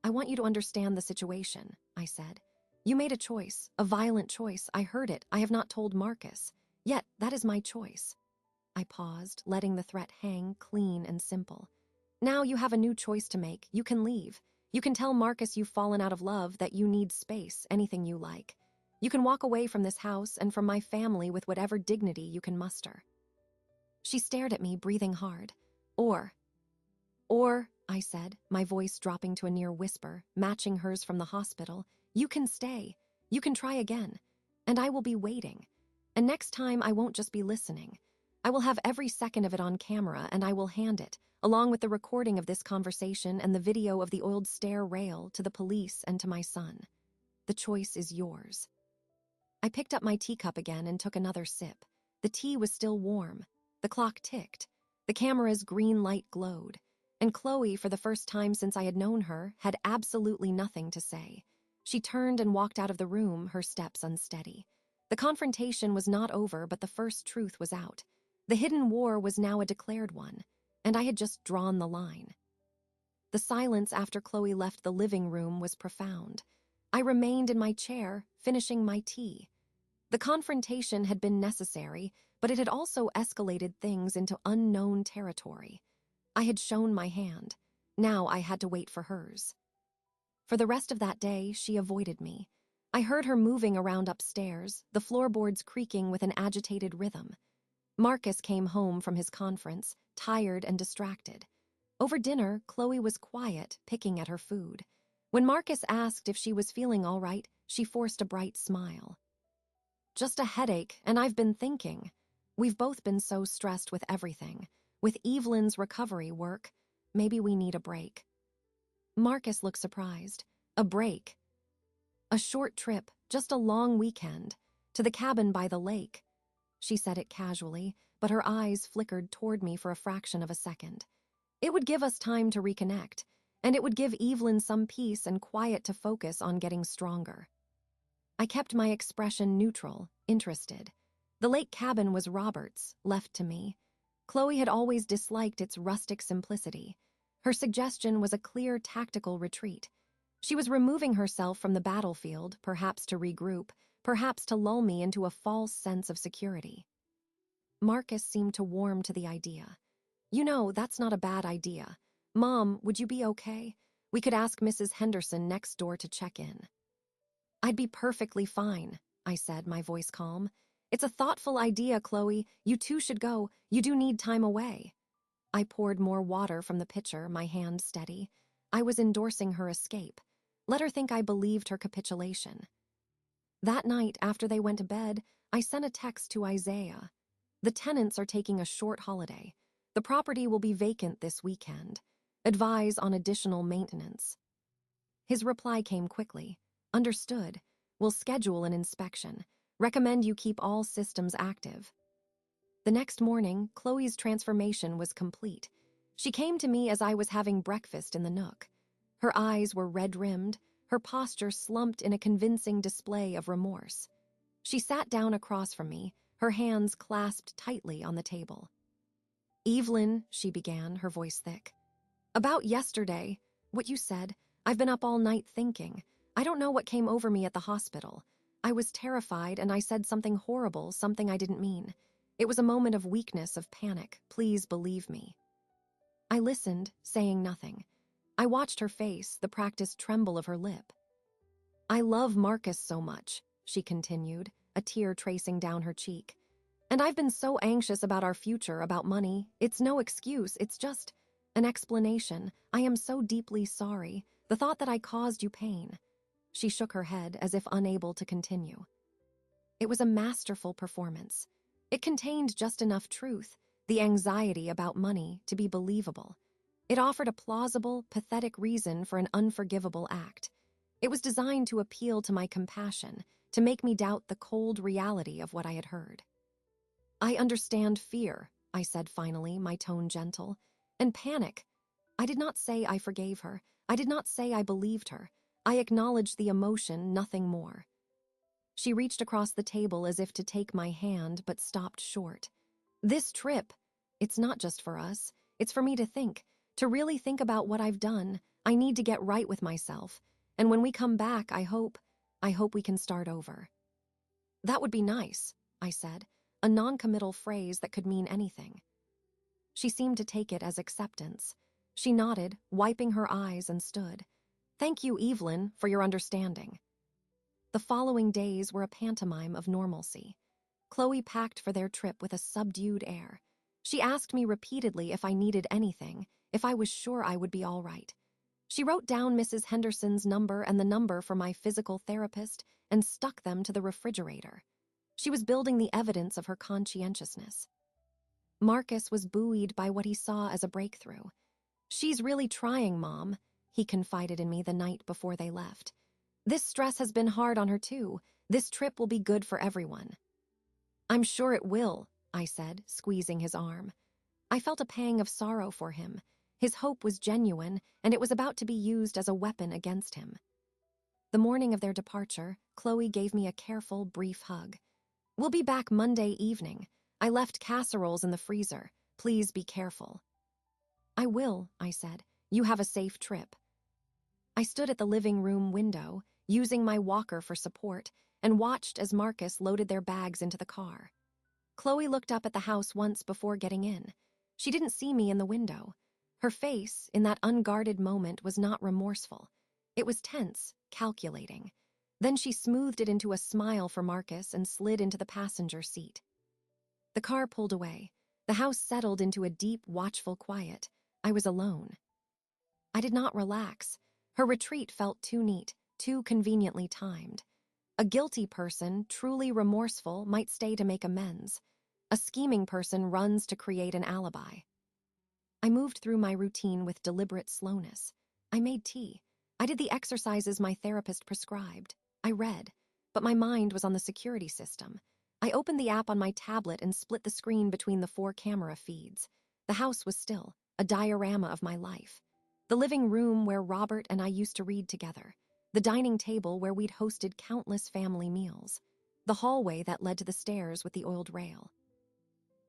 I want you to understand the situation, I said. You made a choice, a violent choice. I heard it. I have not told Marcus. Yet, that is my choice. I paused, letting the threat hang clean and simple. Now you have a new choice to make. You can leave. You can tell Marcus you've fallen out of love, that you need space, anything you like. You can walk away from this house and from my family with whatever dignity you can muster. She stared at me, breathing hard. Or, I said, my voice dropping to a near whisper, matching hers from the hospital, you can stay. You can try again. And I will be waiting. And next time I won't just be listening. I will have every second of it on camera, and I will hand it, along with the recording of this conversation and the video of the old stair rail, to the police and to my son. The choice is yours. I picked up my teacup again and took another sip. The tea was still warm. The clock ticked. The camera's green light glowed. And Chloe, for the first time since I had known her, had absolutely nothing to say. She turned and walked out of the room, her steps unsteady. The confrontation was not over, but the first truth was out. The hidden war was now a declared one, and I had just drawn the line. The silence after Chloe left the living room was profound. I remained in my chair, finishing my tea. The confrontation had been necessary, but it had also escalated things into unknown territory. I had shown my hand. Now I had to wait for hers. For the rest of that day, she avoided me. I heard her moving around upstairs, the floorboards creaking with an agitated rhythm. Marcus came home from his conference, tired and distracted. Over dinner, Chloe was quiet, picking at her food. When Marcus asked if she was feeling all right, she forced a bright smile. Just a headache, and I've been thinking. We've both been so stressed with everything. With Evelyn's recovery work, maybe we need a break. Marcus looked surprised. A break. A short trip, just a long weekend, to the cabin by the lake. She said it casually, but her eyes flickered toward me for a fraction of a second. It would give us time to reconnect, and it would give Evelyn some peace and quiet to focus on getting stronger. I kept my expression neutral, interested. The lake cabin was Robert's, left to me. Chloe had always disliked its rustic simplicity. Her suggestion was a clear tactical retreat. She was removing herself from the battlefield, perhaps to regroup, perhaps to lull me into a false sense of security. Marcus seemed to warm to the idea. You know, that's not a bad idea. Mom, would you be okay? We could ask Mrs. Henderson next door to check in. I'd be perfectly fine, I said, my voice calm. It's a thoughtful idea, Chloe. You two should go. You do need time away. I poured more water from the pitcher, my hand steady. I was endorsing her escape. Let her think I believed her capitulation. That night, after they went to bed, I sent a text to Isaiah. The tenants are taking a short holiday. The property will be vacant this weekend. Advise on additional maintenance. His reply came quickly. Understood. We'll schedule an inspection. Recommend you keep all systems active. The next morning, Chloe's transformation was complete. She came to me as I was having breakfast in the nook. Her eyes were red-rimmed, her posture slumped in a convincing display of remorse. She sat down across from me, her hands clasped tightly on the table. Evelyn, she began, her voice thick. About yesterday, what you said, I've been up all night thinking. I don't know what came over me at the hospital. I was terrified and I said something horrible, something I didn't mean. It was a moment of weakness, of panic. Please believe me. I listened, saying nothing. I watched her face, the practiced tremble of her lip. I love Marcus so much, she continued, a tear tracing down her cheek. And I've been so anxious about our future, about money. It's no excuse, it's just an explanation. I am so deeply sorry. The thought that I caused you pain. She shook her head as if unable to continue. It was a masterful performance. It contained just enough truth, the anxiety about money, to be believable. It offered a plausible, pathetic reason for an unforgivable act. It was designed to appeal to my compassion, to make me doubt the cold reality of what I had heard. I understand fear, I said finally, my tone gentle, and panic. I did not say I forgave her. I did not say I believed her. I acknowledged the emotion, nothing more. She reached across the table as if to take my hand, but stopped short. This trip, it's not just for us. It's for me to think, to really think about what I've done. I need to get right with myself. And when we come back, I hope we can start over. That would be nice, I said, a non-committal phrase that could mean anything. She seemed to take it as acceptance. She nodded, wiping her eyes, and stood. Thank you, Evelyn, for your understanding. The following days were a pantomime of normalcy. Chloe packed for their trip with a subdued air. She asked me repeatedly if I needed anything, if I was sure I would be all right. She wrote down Mrs. Henderson's number and the number for my physical therapist and stuck them to the refrigerator. She was building the evidence of her conscientiousness. Marcus was buoyed by what he saw as a breakthrough. She's really trying, Mom, he confided in me the night before they left. This stress has been hard on her too. This trip will be good for everyone. I'm sure it will, I said, squeezing his arm. I felt a pang of sorrow for him. His hope was genuine, and it was about to be used as a weapon against him. The morning of their departure, Chloe gave me a careful, brief hug. We'll be back Monday evening. I left casseroles in the freezer. Please be careful. I will, I said. You have a safe trip. I stood at the living room window, using my walker for support, and watched as Marcus loaded their bags into the car. Chloe looked up at the house once before getting in. She didn't see me in the window. Her face, in that unguarded moment, was not remorseful. It was tense, calculating. Then she smoothed it into a smile for Marcus and slid into the passenger seat. The car pulled away. The house settled into a deep, watchful quiet. I was alone. I did not relax. Her retreat felt too neat, too conveniently timed. A guilty person, truly remorseful, might stay to make amends. A scheming person runs to create an alibi. I moved through my routine with deliberate slowness. I made tea. I did the exercises my therapist prescribed. I read, but my mind was on the security system. I opened the app on my tablet and split the screen between the 4 camera feeds. The house was still, a diorama of my life. The living room where Robert and I used to read together. The dining table where we'd hosted countless family meals. The hallway that led to the stairs with the oiled rail.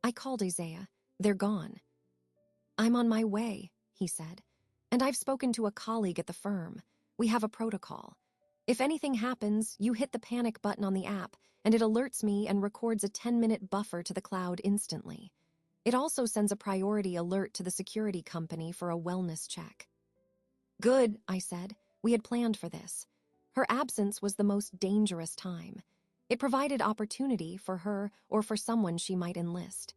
I called Isaiah. They're gone. I'm on my way, he said. And I've spoken to a colleague at the firm. We have a protocol. If anything happens, you hit the panic button on the app, and it alerts me and records a 10-minute buffer to the cloud instantly. It also sends a priority alert to the security company for a wellness check. Good, I said. We had planned for this. Her absence was the most dangerous time. It provided opportunity for her or for someone she might enlist.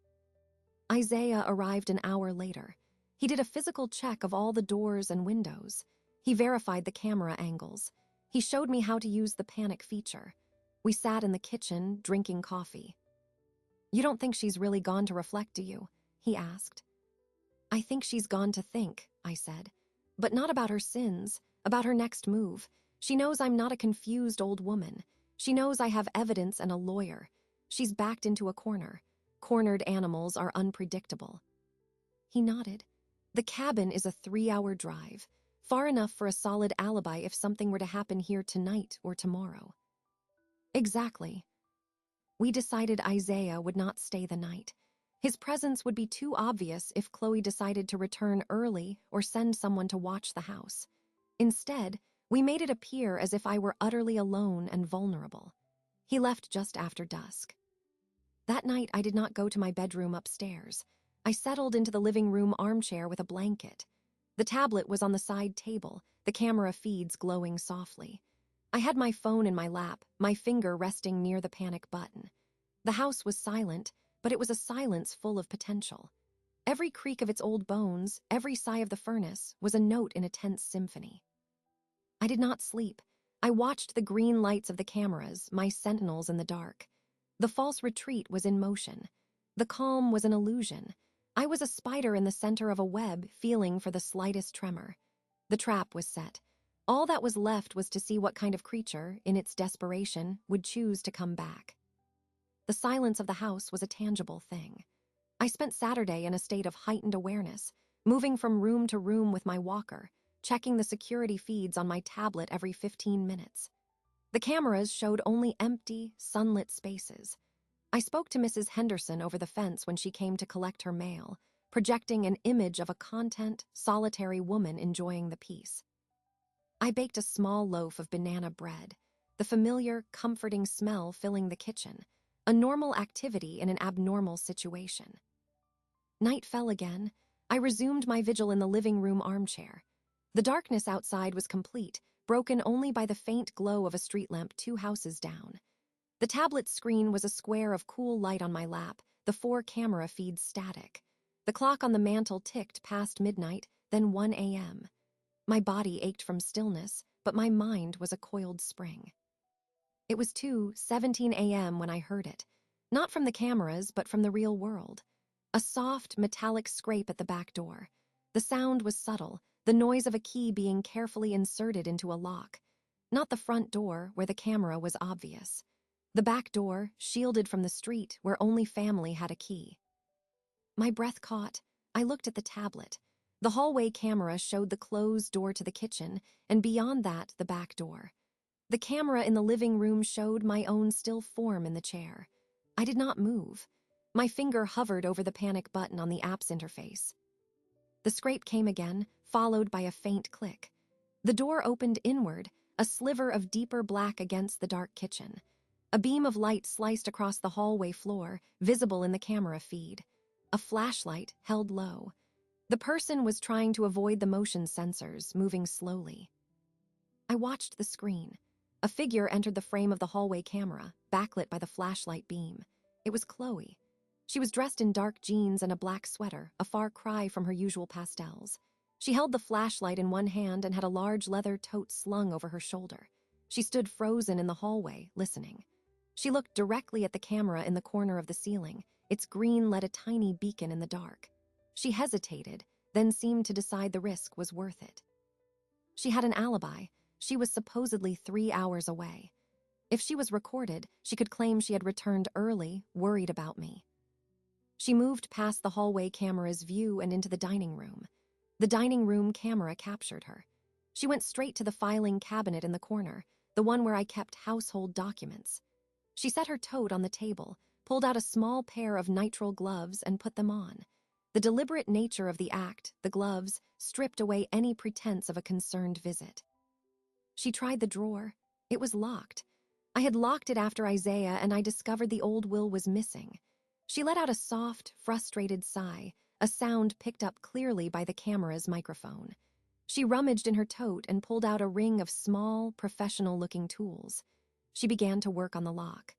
Isaiah arrived an hour later. He did a physical check of all the doors and windows. He verified the camera angles. He showed me how to use the panic feature. We sat in the kitchen, drinking coffee. You don't think she's really gone to reflect, do you? He asked. I think she's gone to think, I said. But not about her sins, about her next move. She knows I'm not a confused old woman. She knows I have evidence and a lawyer. She's backed into a corner. Cornered animals are unpredictable. He nodded. The cabin is a 3-hour drive, far enough for a solid alibi if something were to happen here tonight or tomorrow. Exactly. We decided Isaiah would not stay the night. His presence would be too obvious if Chloe decided to return early or send someone to watch the house. Instead, we made it appear as if I were utterly alone and vulnerable. He left just after dusk. That night, I did not go to my bedroom upstairs. I settled into the living room armchair with a blanket. The tablet was on the side table, the camera feeds glowing softly. I had my phone in my lap, my finger resting near the panic button. The house was silent, but it was a silence full of potential. Every creak of its old bones, every sigh of the furnace, was a note in a tense symphony. I did not sleep. I watched the green lights of the cameras, my sentinels in the dark. The false retreat was in motion. The calm was an illusion. I was a spider in the center of a web, feeling for the slightest tremor. The trap was set. All that was left was to see what kind of creature, in its desperation, would choose to come back. The silence of the house was a tangible thing. I spent Saturday in a state of heightened awareness, moving from room to room with my walker, checking the security feeds on my tablet every 15 minutes. The cameras showed only empty, sunlit spaces. I spoke to Mrs. Henderson over the fence when she came to collect her mail, projecting an image of a content, solitary woman enjoying the peace. I baked a small loaf of banana bread, the familiar, comforting smell filling the kitchen, a normal activity in an abnormal situation. Night fell again. I resumed my vigil in the living room armchair. The darkness outside was complete, broken only by the faint glow of a street lamp 2 houses down. The tablet screen was a square of cool light on my lap, the 4 camera feeds static. The clock on the mantel ticked past midnight, then 1 a.m. My body ached from stillness, but my mind was a coiled spring. It was 2:17 a.m. when I heard it, not from the cameras, but from the real world. A soft, metallic scrape at the back door. The sound was subtle, the noise of a key being carefully inserted into a lock. Not the front door, where the camera was obvious. The back door, shielded from the street, where only family had a key. My breath caught. I looked at the tablet. The hallway camera showed the closed door to the kitchen, and beyond that, the back door. The camera in the living room showed my own still form in the chair. I did not move. My finger hovered over the panic button on the app's interface. The scrape came again, followed by a faint click. The door opened inward, a sliver of deeper black against the dark kitchen. A beam of light sliced across the hallway floor, visible in the camera feed. A flashlight held low. The person was trying to avoid the motion sensors, moving slowly. I watched the screen. A figure entered the frame of the hallway camera, backlit by the flashlight beam. It was Chloe. She was dressed in dark jeans and a black sweater, a far cry from her usual pastels. She held the flashlight in one hand and had a large leather tote slung over her shoulder. She stood frozen in the hallway, listening. She looked directly at the camera in the corner of the ceiling. Its green lit a tiny beacon in the dark. She hesitated, then seemed to decide the risk was worth it. She had an alibi. She was supposedly 3 hours away. If she was recorded, she could claim she had returned early, worried about me. She moved past the hallway camera's view and into the dining room. The dining room camera captured her. She went straight to the filing cabinet in the corner, the one where I kept household documents. She set her tote on the table, pulled out a small pair of nitrile gloves and put them on. The deliberate nature of the act, the gloves, stripped away any pretense of a concerned visit. She tried the drawer. It was locked. I had locked it after Isaiah, and I discovered the old will was missing. She let out a soft, frustrated sigh, a sound picked up clearly by the camera's microphone. She rummaged in her tote and pulled out a ring of small, professional-looking tools. She began to work on the lock.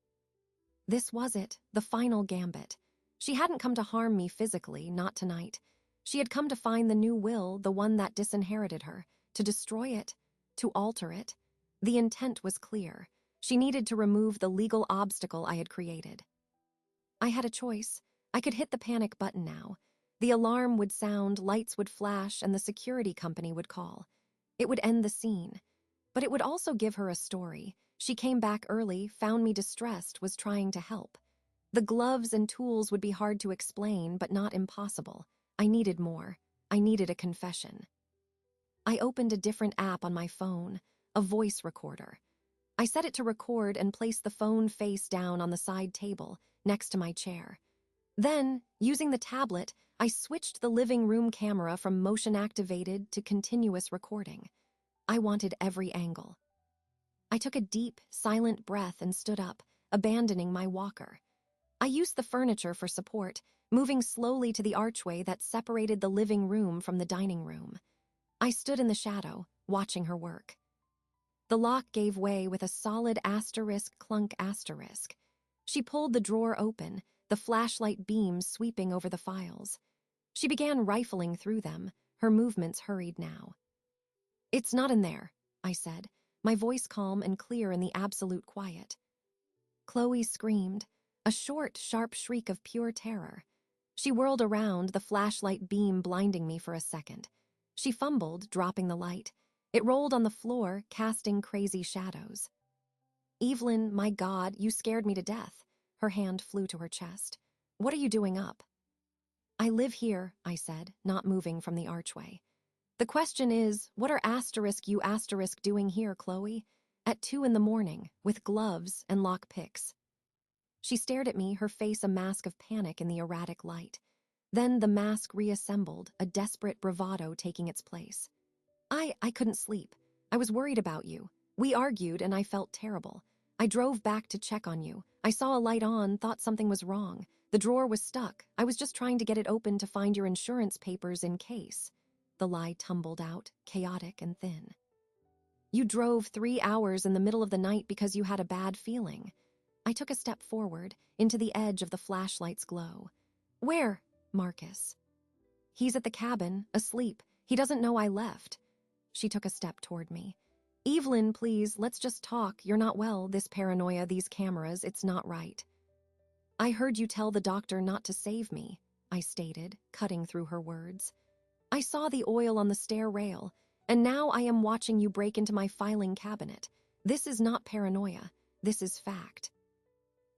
This was it, the final gambit. She hadn't come to harm me physically, not tonight. She had come to find the new will, the one that disinherited her, to destroy it, to alter it. The intent was clear. She needed to remove the legal obstacle I had created. I had a choice. I could hit the panic button now. The alarm would sound, lights would flash, and the security company would call. It would end the scene. But it would also give her a story. She came back early, found me distressed, was trying to help. The gloves and tools would be hard to explain, but not impossible. I needed more. I needed a confession. I opened a different app on my phone, a voice recorder. I set it to record and placed the phone face down on the side table, next to my chair. Then, using the tablet, I switched the living room camera from motion-activated to continuous recording. I wanted every angle. I took a deep, silent breath and stood up, abandoning my walker. I used the furniture for support, moving slowly to the archway that separated the living room from the dining room. I stood in the shadow, watching her work. The lock gave way with a solid asterisk clunk asterisk. She pulled the drawer open, the flashlight beam sweeping over the files. She began rifling through them, her movements hurried now. "It's not in there," I said, my voice calm and clear in the absolute quiet. Chloe screamed, a short, sharp shriek of pure terror. She whirled around, the flashlight beam blinding me for a second. She fumbled, dropping the light. It rolled on the floor, casting crazy shadows. "Evelyn, my God, you scared me to death." Her hand flew to her chest. "What are you doing up?" "I live here," I said, not moving from the archway. "The question is, what are you doing here, Chloe? At 2 a.m, with gloves and lock picks." She stared at me, her face a mask of panic in the erratic light. Then the mask reassembled, a desperate bravado taking its place. I couldn't sleep. I was worried about you. We argued and I felt terrible. I drove back to check on you. I saw a light on, thought something was wrong. The drawer was stuck. I was just trying to get it open to find your insurance papers in case." The lie tumbled out, chaotic and thin. "You drove 3 hours in the middle of the night because you had a bad feeling." I took a step forward, into the edge of the flashlight's glow. "Where?" "Marcus." "He's at the cabin, asleep. He doesn't know I left." She took a step toward me. "Evelyn, please, let's just talk. You're not well, this paranoia, these cameras, it's not right." "I heard you tell the doctor not to save me," I stated, cutting through her words. "I saw the oil on the stair rail, and now I am watching you break into my filing cabinet. This is not paranoia. This is fact."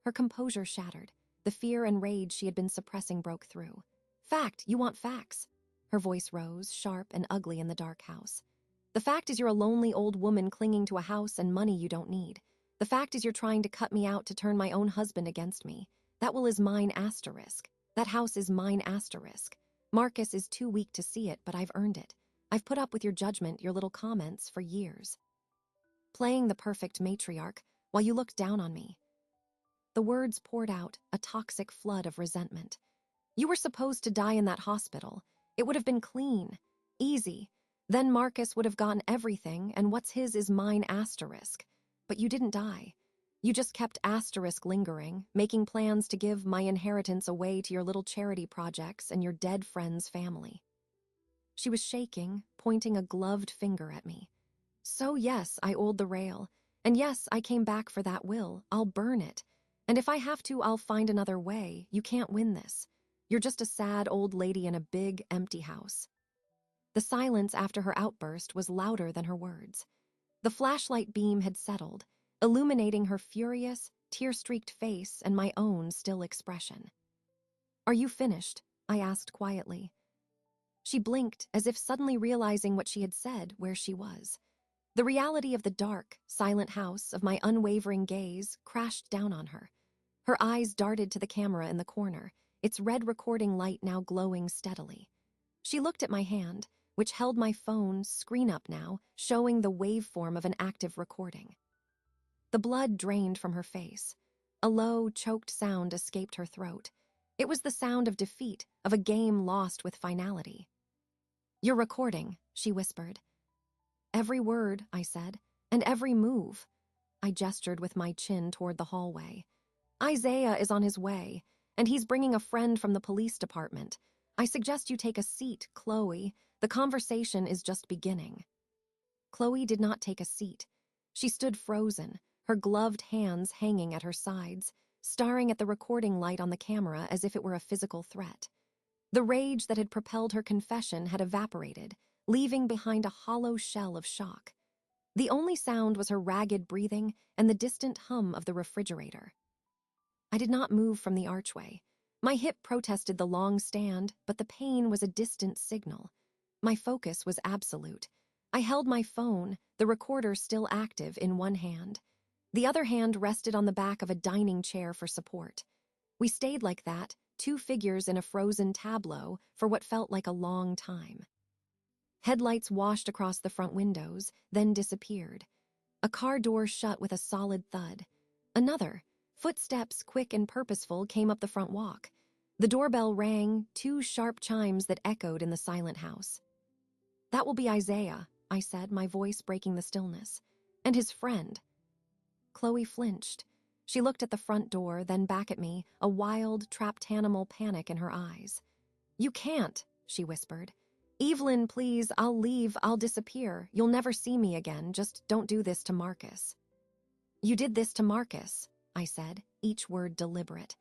Her composure shattered. The fear and rage she had been suppressing broke through. "Fact, you want facts." Her voice rose, sharp and ugly in the dark house. "The fact is you're a lonely old woman clinging to a house and money you don't need. The fact is you're trying to cut me out to turn my own husband against me. That will is mine asterisk. That house is mine asterisk. Marcus is too weak to see it, but I've earned it. I've put up with your judgment, your little comments, for years. Playing the perfect matriarch while you look down on me." The words poured out, a toxic flood of resentment. "You were supposed to die in that hospital. It would have been clean, easy. Then Marcus would have gotten everything, and what's his is mine asterisk. But you didn't die. You just kept asterisk lingering, making plans to give my inheritance away to your little charity projects and your dead friend's family." She was shaking, pointing a gloved finger at me. "So yes, I oiled the rail. And yes, I came back for that will. I'll burn it. And if I have to, I'll find another way. You can't win this. You're just a sad old lady in a big, empty house." The silence after her outburst was louder than her words. The flashlight beam had settled, illuminating her furious, tear-streaked face and my own still expression. "Are you finished?" I asked quietly. She blinked, as if suddenly realizing what she had said, where she was. The reality of the dark, silent house, of my unwavering gaze, crashed down on her. Her eyes darted to the camera in the corner, its red recording light now glowing steadily. She looked at my hand, which held my phone, screen up now, showing the waveform of an active recording. The blood drained from her face. A low, choked sound escaped her throat. It was the sound of defeat, of a game lost with finality. "You're recording," she whispered. "Every word," I said, "and every move." I gestured with my chin toward the hallway. "Isaiah is on his way, and he's bringing a friend from the police department. I suggest you take a seat, Chloe. The conversation is just beginning." Chloe did not take a seat. She stood frozen, her gloved hands hanging at her sides, staring at the recording light on the camera as if it were a physical threat. The rage that had propelled her confession had evaporated, leaving behind a hollow shell of shock. The only sound was her ragged breathing and the distant hum of the refrigerator. I did not move from the archway. My hip protested the long stand, but the pain was a distant signal. My focus was absolute. I held my phone, the recorder still active, in one hand. The other hand rested on the back of a dining chair for support. We stayed like that, two figures in a frozen tableau, for what felt like a long time. Headlights washed across the front windows, then disappeared. A car door shut with a solid thud. Another, footsteps quick and purposeful, came up the front walk. The doorbell rang, two sharp chimes that echoed in the silent house. "That will be Isaiah," I said, my voice breaking the stillness. "And his friend." Chloe flinched. She looked at the front door, then back at me, a wild, trapped animal panic in her eyes. "You can't," she whispered. "Evelyn, please, I'll leave, I'll disappear. You'll never see me again, just don't do this to Marcus." "You did this to Marcus," I said, each word deliberate.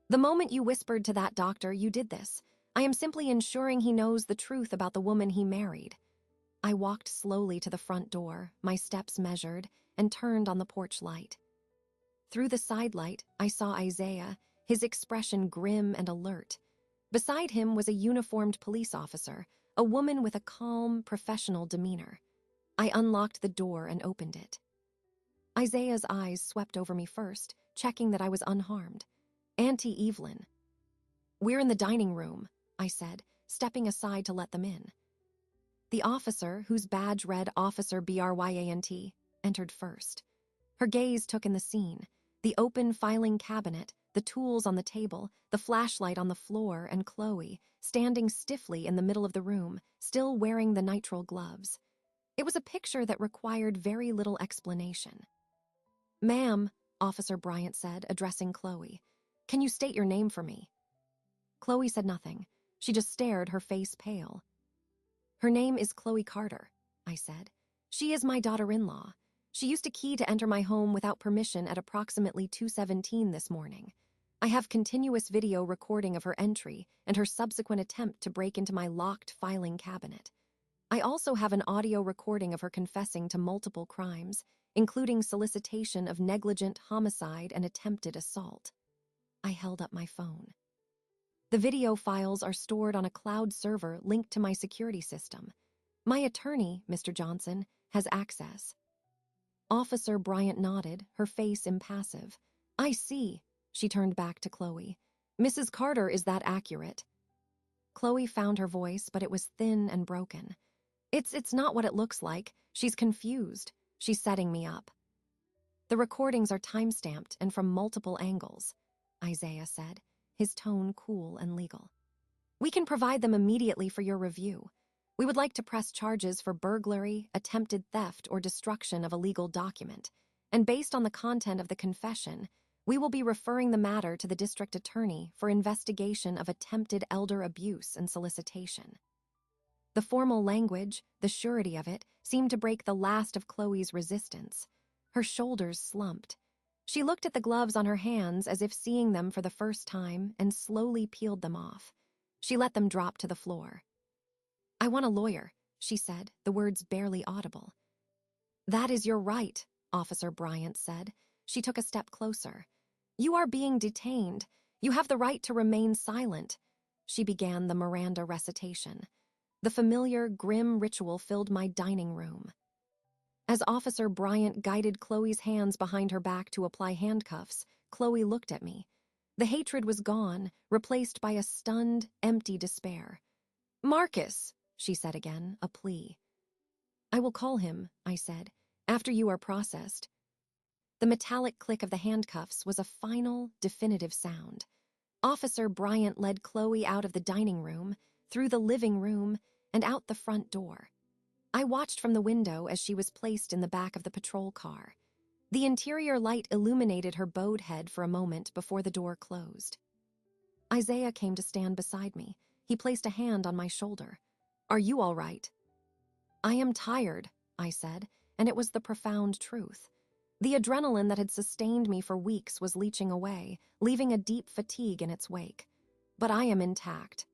"The moment you whispered to that doctor, you did this. I am simply ensuring he knows the truth about the woman he married." I walked slowly to the front door, my steps measured, and turned on the porch light. Through the side light, I saw Isaiah, his expression grim and alert. Beside him was a uniformed police officer, a woman with a calm, professional demeanor. I unlocked the door and opened it. Isaiah's eyes swept over me first, checking that I was unharmed. "Auntie Evelyn." "We're in the dining room," I said, stepping aside to let them in. The officer, whose badge read Officer Bryant, entered first. Her gaze took in the scene: the open filing cabinet, the tools on the table, the flashlight on the floor, and Chloe, standing stiffly in the middle of the room, still wearing the nitrile gloves. It was a picture that required very little explanation. "Ma'am," Officer Bryant said, addressing Chloe, "can you state your name for me?" Chloe said nothing. She just stared, her face pale. "Her name is Chloe Carter," I said. "She is my daughter-in-law. She used a key to enter my home without permission at approximately 2:17 this morning. I have continuous video recording of her entry and her subsequent attempt to break into my locked filing cabinet. I also have an audio recording of her confessing to multiple crimes, including solicitation of negligent homicide and attempted assault." I held up my phone. "The video files are stored on a cloud server linked to my security system. My attorney, Mr. Johnson, has access." Officer Bryant nodded, her face impassive. "I see." She turned back to Chloe. "Mrs. Carter, is that accurate?" Chloe found her voice, but it was thin and broken. It's not what it looks like. She's confused. She's setting me up." "The recordings are time-stamped and from multiple angles," Isaiah said, his tone cool and legal. "We can provide them immediately for your review. We would like to press charges for burglary, attempted theft, or destruction of a legal document, and based on the content of the confession, we will be referring the matter to the district attorney for investigation of attempted elder abuse and solicitation." The formal language, the surety of it, seemed to break the last of Chloe's resistance. Her shoulders slumped. She looked at the gloves on her hands as if seeing them for the first time and slowly peeled them off. She let them drop to the floor. "I want a lawyer," she said, the words barely audible. That is your right, Officer Bryant said. She took a step closer. You are being detained. You have the right to remain silent. She began the Miranda recitation. The familiar, grim ritual filled my dining room. As Officer Bryant guided Chloe's hands behind her back to apply handcuffs, Chloe looked at me. The hatred was gone, replaced by a stunned, empty despair. Marcus, she said again, a plea. I will call him, I said, after you are processed. The metallic click of the handcuffs was a final, definitive sound. Officer Bryant led Chloe out of the dining room, through the living room, and out the front door. I watched from the window as she was placed in the back of the patrol car. The interior light illuminated her bowed head for a moment before the door closed. Isaiah came to stand beside me. He placed a hand on my shoulder. Are you all right? I am tired, I said, and it was the profound truth. The adrenaline that had sustained me for weeks was leaching away, leaving a deep fatigue in its wake. But I am intact.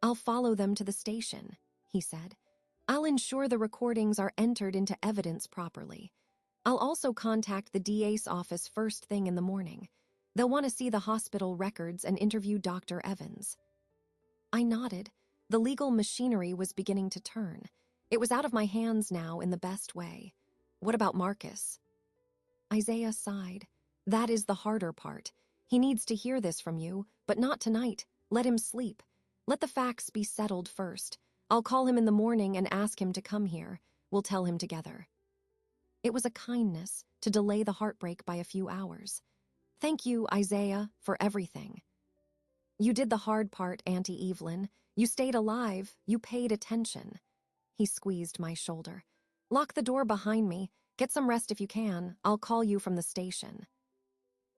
I'll follow them to the station, he said. I'll ensure the recordings are entered into evidence properly. I'll also contact the DA's office first thing in the morning. They'll want to see the hospital records and interview Dr. Evans. I nodded. The legal machinery was beginning to turn. It was out of my hands now in the best way. What about Marcus? Isaiah sighed. That is the harder part. He needs to hear this from you, but not tonight. Let him sleep. Let the facts be settled first. I'll call him in the morning and ask him to come here. We'll tell him together. It was a kindness to delay the heartbreak by a few hours. Thank you, Isaiah, for everything. You did the hard part, Auntie Evelyn. You stayed alive. You paid attention. He squeezed my shoulder. Lock the door behind me. Get some rest if you can. I'll call you from the station.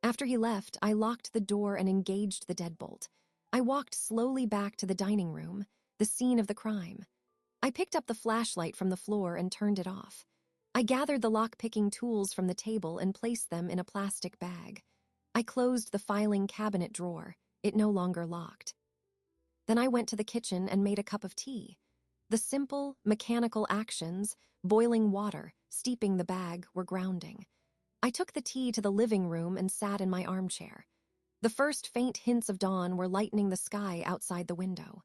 After he left, I locked the door and engaged the deadbolt. I walked slowly back to the dining room, the scene of the crime. I picked up the flashlight from the floor and turned it off. I gathered the lock-picking tools from the table and placed them in a plastic bag. I closed the filing cabinet drawer. It no longer locked. Then I went to the kitchen and made a cup of tea. The simple, mechanical actions, boiling water, steeping the bag, were grounding. I took the tea to the living room and sat in my armchair. The first faint hints of dawn were lightening the sky outside the window.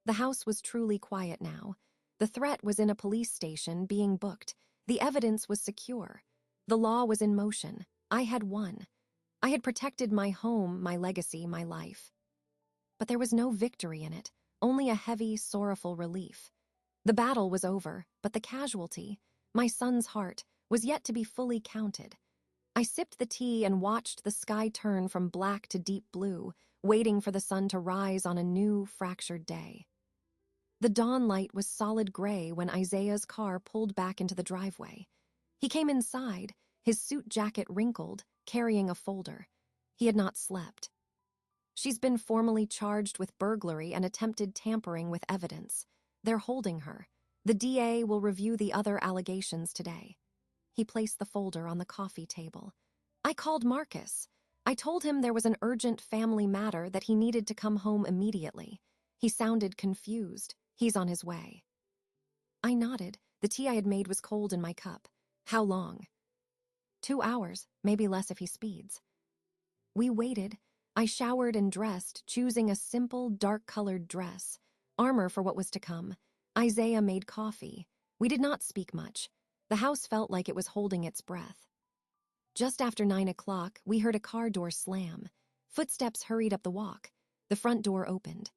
The house was truly quiet now. The threat was in a police station being booked. The evidence was secure. The law was in motion. I had won. I had protected my home, my legacy, my life. But there was no victory in it, only a heavy, sorrowful relief. The battle was over, but the casualty, my son's heart, was yet to be fully counted. I sipped the tea and watched the sky turn from black to deep blue, waiting for the sun to rise on a new, fractured day. The dawn light was solid gray when Isaiah's car pulled back into the driveway. He came inside, his suit jacket wrinkled, carrying a folder. He had not slept. She's been formally charged with burglary and attempted tampering with evidence. They're holding her. The DA will review the other allegations today. He placed the folder on the coffee table. I called Marcus. I told him there was an urgent family matter that he needed to come home immediately. He sounded confused. He's on his way. I nodded. The tea I had made was cold in my cup. How long? 2 hours, maybe less if he speeds. We waited. I showered and dressed, choosing a simple, dark-colored dress, armor for what was to come. Isaiah made coffee. We did not speak much. The house felt like it was holding its breath. Just after 9 o'clock, we heard a car door slam. Footsteps hurried up the walk. The front door opened.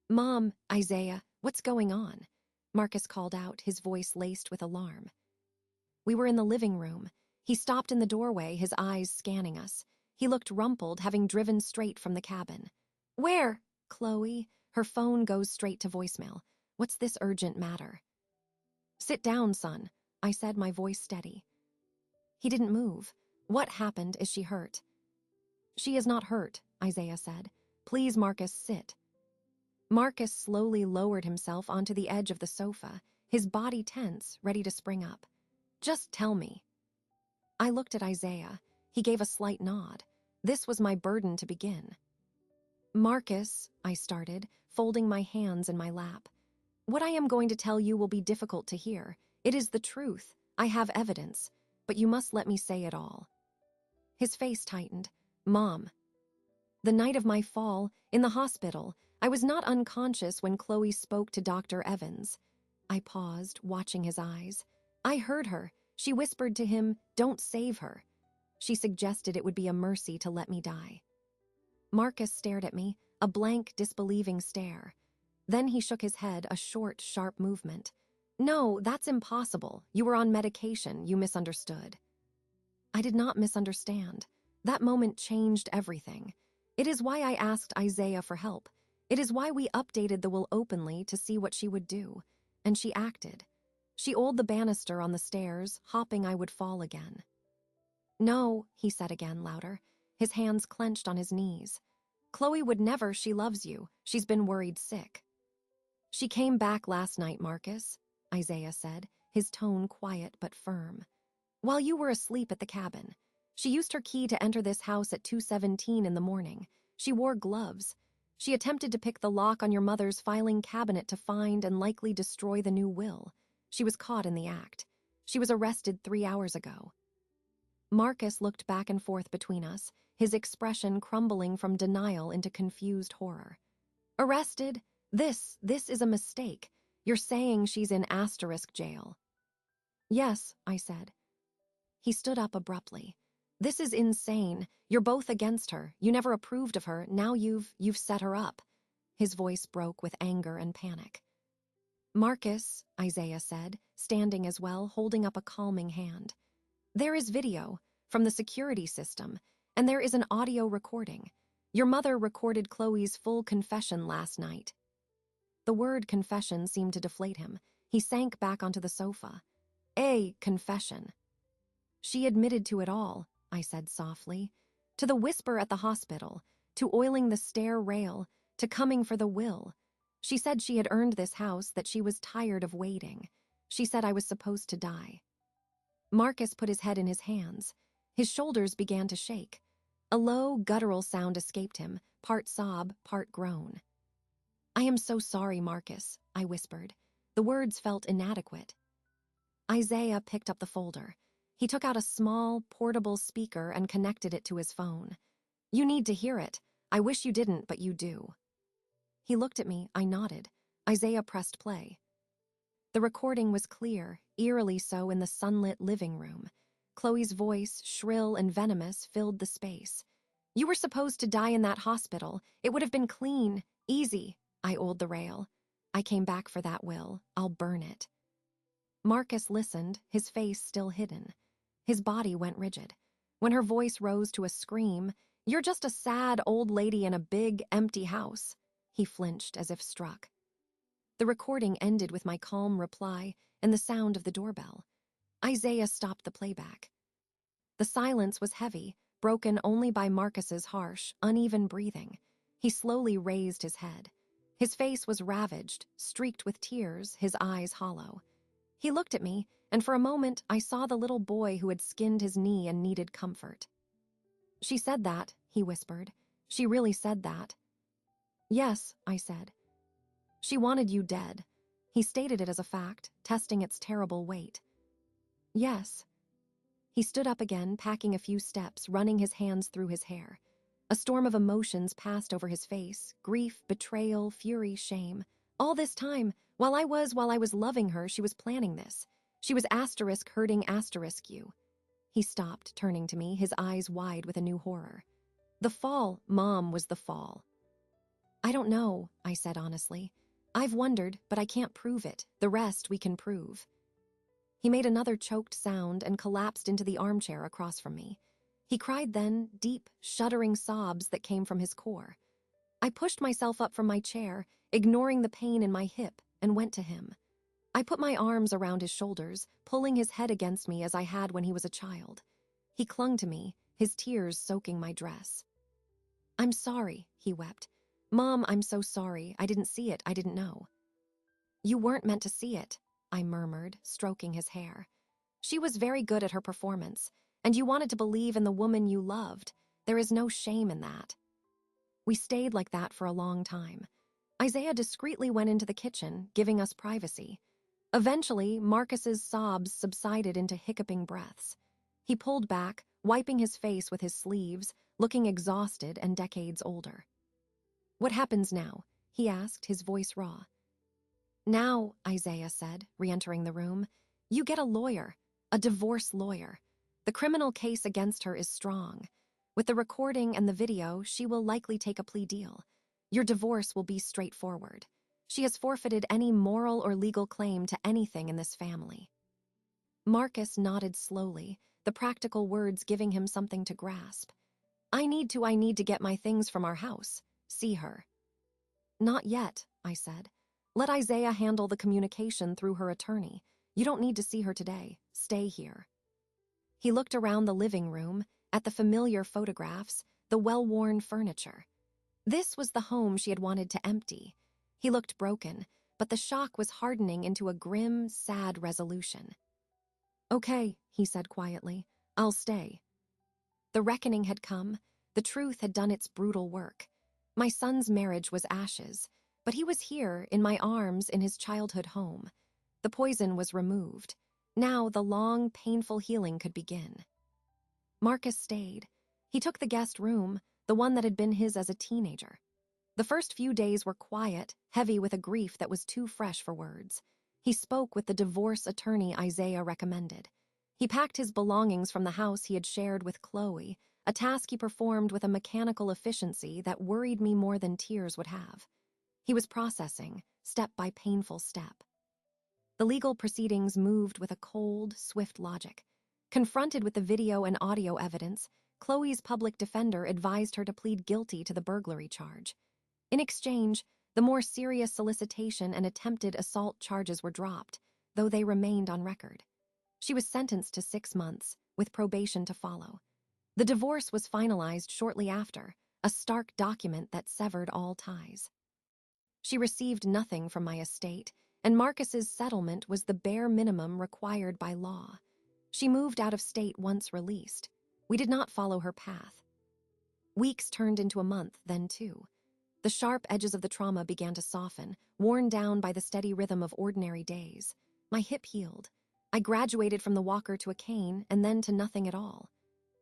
Mom, Isaiah, what's going on? Marcus called out, his voice laced with alarm. We were in the living room. He stopped in the doorway, his eyes scanning us. He looked rumpled, having driven straight from the cabin. Where? Chloe. Her phone goes straight to voicemail. What's this urgent matter? Sit down, son, I said, my voice steady. He didn't move. What happened? Is she hurt? She is not hurt, Isaiah said. Please, Marcus, sit. Marcus slowly lowered himself onto the edge of the sofa, his body tense, ready to spring up. Just tell me. I looked at Isaiah. He gave a slight nod. This was my burden to begin. Marcus, I started, folding my hands in my lap. What I am going to tell you will be difficult to hear. It is the truth. I have evidence, but you must let me say it all. His face tightened. Mom. The night of my fall, in the hospital, I was not unconscious when Chloe spoke to Dr. Evans. I paused, watching his eyes. I heard her. She whispered to him, "Don't save her." She suggested it would be a mercy to let me die. Marcus stared at me, a blank, disbelieving stare. Then he shook his head, a short, sharp movement. "No, that's impossible. You were on medication. You misunderstood." I did not misunderstand. That moment changed everything. It is why I asked Isaiah for help. It is why we updated the will openly to see what she would do. And she acted. She oiled the banister on the stairs, hoping I would fall again. "No," he said again, louder. His hands clenched on his knees. "Chloe would never. She loves you. She's been worried sick." "She came back last night, Marcus," Isaiah said, his tone quiet but firm. "While you were asleep at the cabin. She used her key to enter this house at 2:17 in the morning. She wore gloves. She attempted to pick the lock on your mother's filing cabinet to find and likely destroy the new will. She was caught in the act. She was arrested 3 hours ago." Marcus looked back and forth between us, his expression crumbling from denial into confused horror. "Arrested? This is a mistake. You're saying she's in asterisk jail." "Yes," I said. He stood up abruptly. "This is insane. You're both against her. You never approved of her. Now you've set her up." His voice broke with anger and panic. "Marcus," Isaiah said, standing as well, holding up a calming hand. "There is video from the security system, and there is an audio recording. Your mother recorded Chloe's full confession last night." The word confession seemed to deflate him. He sank back onto the sofa. "A confession." "She admitted to it all," I said softly. "To the whisper at the hospital, to oiling the stair rail, to coming for the will. She said she had earned this house, that she was tired of waiting. She said I was supposed to die." Marcus put his head in his hands. His shoulders began to shake. A low, guttural sound escaped him, part sob, part groan. "I am so sorry, Marcus," I whispered. The words felt inadequate. Isaiah picked up the folder. He took out a small, portable speaker and connected it to his phone. "You need to hear it. I wish you didn't, but you do." He looked at me. I nodded. Isaiah pressed play. The recording was clear, eerily so in the sunlit living room. Chloe's voice, shrill and venomous, filled the space. "You were supposed to die in that hospital. It would have been clean, easy." I oiled the rail. "I came back for that will. I'll burn it." Marcus listened, his face still hidden. His body went rigid. When her voice rose to a scream, "You're just a sad old lady in a big, empty house." He flinched as if struck. The recording ended with my calm reply and the sound of the doorbell. Isaiah stopped the playback. The silence was heavy, broken only by Marcus's harsh, uneven breathing. He slowly raised his head. His face was ravaged, streaked with tears, his eyes hollow. He looked at me, and for a moment I saw the little boy who had skinned his knee and needed comfort. "She said that," he whispered. "She really said that." "Yes," I said. "She wanted you dead." He stated it as a fact, testing its terrible weight. "Yes." He stood up again, packing a few steps, running his hands through his hair. A storm of emotions passed over his face, grief, betrayal, fury, shame. All this time, while I was loving her, she was planning this. She was asterisk hurting asterisk you. He stopped, turning to me, his eyes wide with a new horror. "The fall, Mom, was the fall." "I don't know," I said honestly. "I've wondered, but I can't prove it. The rest we can prove." He made another choked sound and collapsed into the armchair across from me. He cried then, deep, shuddering sobs that came from his core. I pushed myself up from my chair, ignoring the pain in my hip, and went to him. I put my arms around his shoulders, pulling his head against me as I had when he was a child. He clung to me, his tears soaking my dress. "I'm sorry," he wept. "Mom, I'm so sorry. I didn't see it. I didn't know." "You weren't meant to see it," I murmured, stroking his hair. "She was very good at her performance, and you wanted to believe in the woman you loved. There is no shame in that." We stayed like that for a long time. Isaiah discreetly went into the kitchen, giving us privacy. Eventually, Marcus's sobs subsided into hiccuping breaths. He pulled back, wiping his face with his sleeves, looking exhausted and decades older. "What happens now?" he asked, his voice raw. "Now," Isaiah said, re-entering the room, "you get a lawyer, a divorce lawyer. The criminal case against her is strong. With the recording and the video, she will likely take a plea deal. Your divorce will be straightforward. She has forfeited any moral or legal claim to anything in this family." Marcus nodded slowly, the practical words giving him something to grasp. I need to get my things from our house. See her." "Not yet," I said. "Let Isaiah handle the communication through her attorney. You don't need to see her today. Stay here." He looked around the living room, at the familiar photographs, the well-worn furniture. This was the home she had wanted to empty. He looked broken, but the shock was hardening into a grim, sad resolution. "Okay," he said quietly. "I'll stay." The reckoning had come. The truth had done its brutal work. My son's marriage was ashes, but he was here, in my arms, in his childhood home. The poison was removed. Now the long, painful healing could begin. Marcus stayed. He took the guest room, the one that had been his as a teenager. The first few days were quiet, heavy with a grief that was too fresh for words. He spoke with the divorce attorney Isaiah recommended. He packed his belongings from the house he had shared with Chloe, a task he performed with a mechanical efficiency that worried me more than tears would have. He was processing, step by painful step. The legal proceedings moved with a cold, swift logic. Confronted with the video and audio evidence, Chloe's public defender advised her to plead guilty to the burglary charge. In exchange, the more serious solicitation and attempted assault charges were dropped, though they remained on record. She was sentenced to 6 months, with probation to follow. The divorce was finalized shortly after, a stark document that severed all ties. She received nothing from my estate, and Marcus's settlement was the bare minimum required by law. She moved out of state once released. We did not follow her path. Weeks turned into a month, then 2. The sharp edges of the trauma began to soften, worn down by the steady rhythm of ordinary days. My hip healed. I graduated from the walker to a cane and then to nothing at all.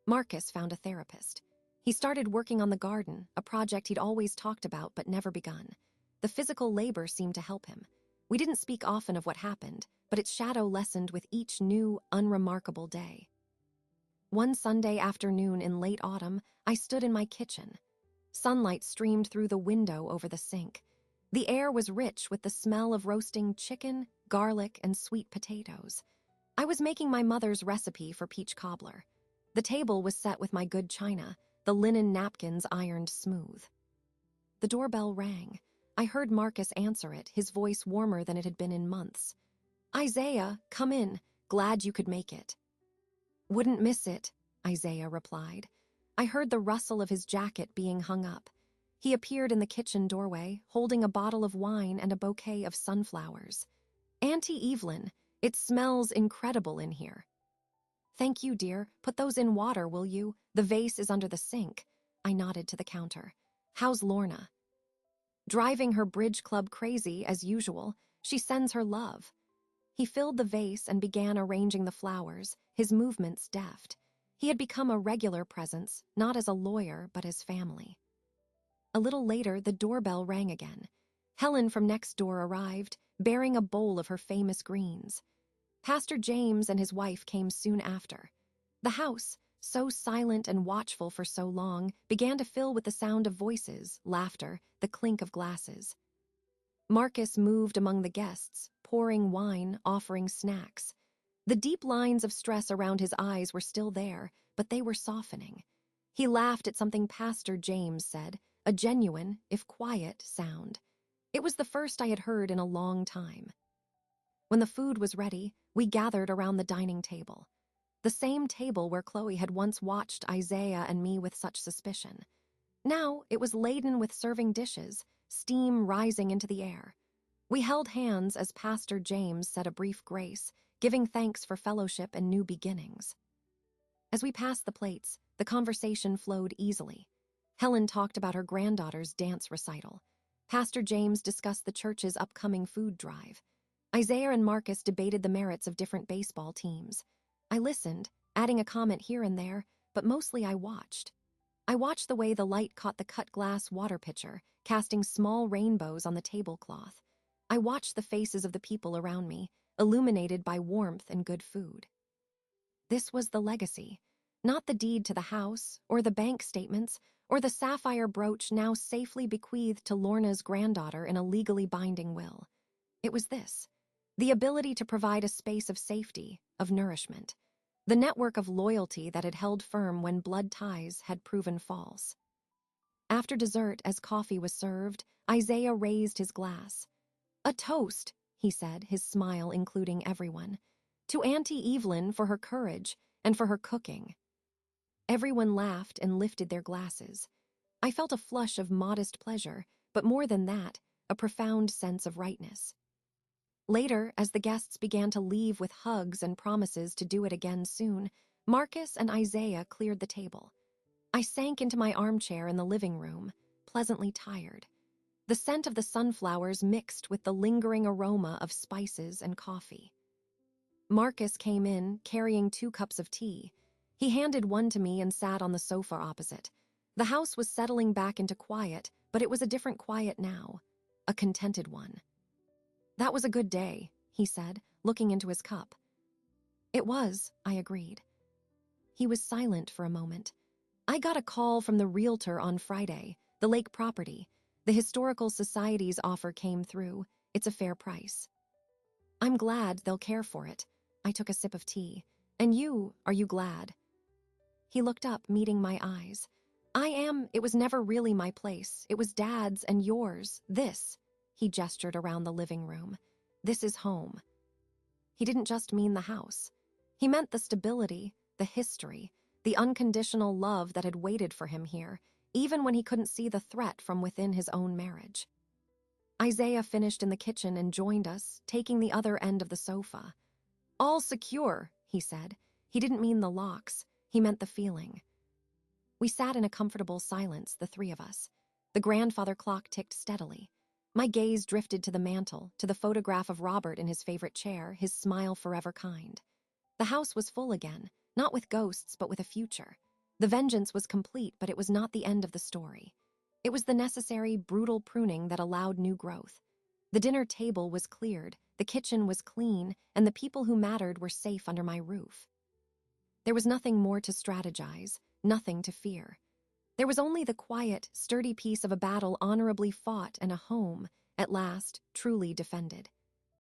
Marcus found a therapist. He started working on the garden, a project he'd always talked about but never begun. The physical labor seemed to help him. We didn't speak often of what happened, but its shadow lessened with each new, unremarkable day. One Sunday afternoon in late autumn, I stood in my kitchen. Sunlight streamed through the window over the sink. The air was rich with the smell of roasting chicken, garlic, and sweet potatoes. I was making my mother's recipe for peach cobbler. The table was set with my good china, the linen napkins ironed smooth. The doorbell rang. I heard Marcus answer it, his voice warmer than it had been in months. "Isaiah, come in. Glad you could make it." "Wouldn't miss it," Isaiah replied. I heard the rustle of his jacket being hung up. He appeared in the kitchen doorway, holding a bottle of wine and a bouquet of sunflowers. "Auntie Evelyn, it smells incredible in here." "Thank you, dear. Put those in water, will you? The vase is under the sink." I nodded to the counter. "How's Lorna?" "Driving her bridge club crazy, as usual. She sends her love." He filled the vase and began arranging the flowers, his movements deft. He had become a regular presence, not as a lawyer, but as family. A little later, the doorbell rang again. Helen from next door arrived, bearing a bowl of her famous greens. Pastor James and his wife came soon after. The house, so silent and watchful for so long, began to fill with the sound of voices, laughter, the clink of glasses. Marcus moved among the guests, pouring wine, offering snacks. The deep lines of stress around his eyes were still there, but they were softening. He laughed at something Pastor James said, a genuine, if quiet, sound. It was the first I had heard in a long time. When the food was ready, we gathered around the dining table. The same table where Chloe had once watched Isaiah and me with such suspicion. Now it was laden with serving dishes, steam rising into the air. We held hands as Pastor James said a brief grace, giving thanks for fellowship and new beginnings. As we passed the plates, the conversation flowed easily. Helen talked about her granddaughter's dance recital. Pastor James discussed the church's upcoming food drive. Isaiah and Marcus debated the merits of different baseball teams. I listened, adding a comment here and there, but mostly I watched. I watched the way the light caught the cut glass water pitcher, casting small rainbows on the tablecloth. I watched the faces of the people around me, illuminated by warmth and good food. This was the legacy, not the deed to the house, or the bank statements, or the sapphire brooch now safely bequeathed to Lorna's granddaughter in a legally binding will. It was this: the ability to provide a space of safety, of nourishment, the network of loyalty that had held firm when blood ties had proven false. After dessert, as coffee was served, Isaiah raised his glass. "A toast," he said, his smile including everyone, "to Auntie Evelyn for her courage and for her cooking." Everyone laughed and lifted their glasses. I felt a flush of modest pleasure, but more than that, a profound sense of rightness. Later, as the guests began to leave with hugs and promises to do it again soon, Marcus and Isaiah cleared the table. I sank into my armchair in the living room, pleasantly tired. The scent of the sunflowers mixed with the lingering aroma of spices and coffee. Marcus came in, carrying 2 cups of tea. He handed one to me and sat on the sofa opposite. The house was settling back into quiet, but it was a different quiet now, a contented one. "That was a good day," he said, looking into his cup. "It was," I agreed. He was silent for a moment. "I got a call from the realtor on Friday, the lake property. The Historical Society's offer came through. It's a fair price." "I'm glad they'll care for it." I took a sip of tea. "And are you glad?" He looked up, meeting my eyes. "I am. It was never really my place. It was Dad's and yours. This," he gestured around the living room, "this is home." He didn't just mean the house. He meant the stability, the history, the unconditional love that had waited for him here, even when he couldn't see the threat from within his own marriage. Isaiah finished in the kitchen and joined us, taking the other end of the sofa. "All secure," he said. He didn't mean the locks. He meant the feeling. We sat in a comfortable silence, the 3 of us. The grandfather clock ticked steadily. My gaze drifted to the mantel, to the photograph of Robert in his favorite chair, his smile forever kind. The house was full again, not with ghosts, but with a future. The vengeance was complete, but it was not the end of the story. It was the necessary, brutal pruning that allowed new growth. The dinner table was cleared, the kitchen was clean, and the people who mattered were safe under my roof. There was nothing more to strategize, nothing to fear. There was only the quiet, sturdy peace of a battle honorably fought and a home, at last, truly defended.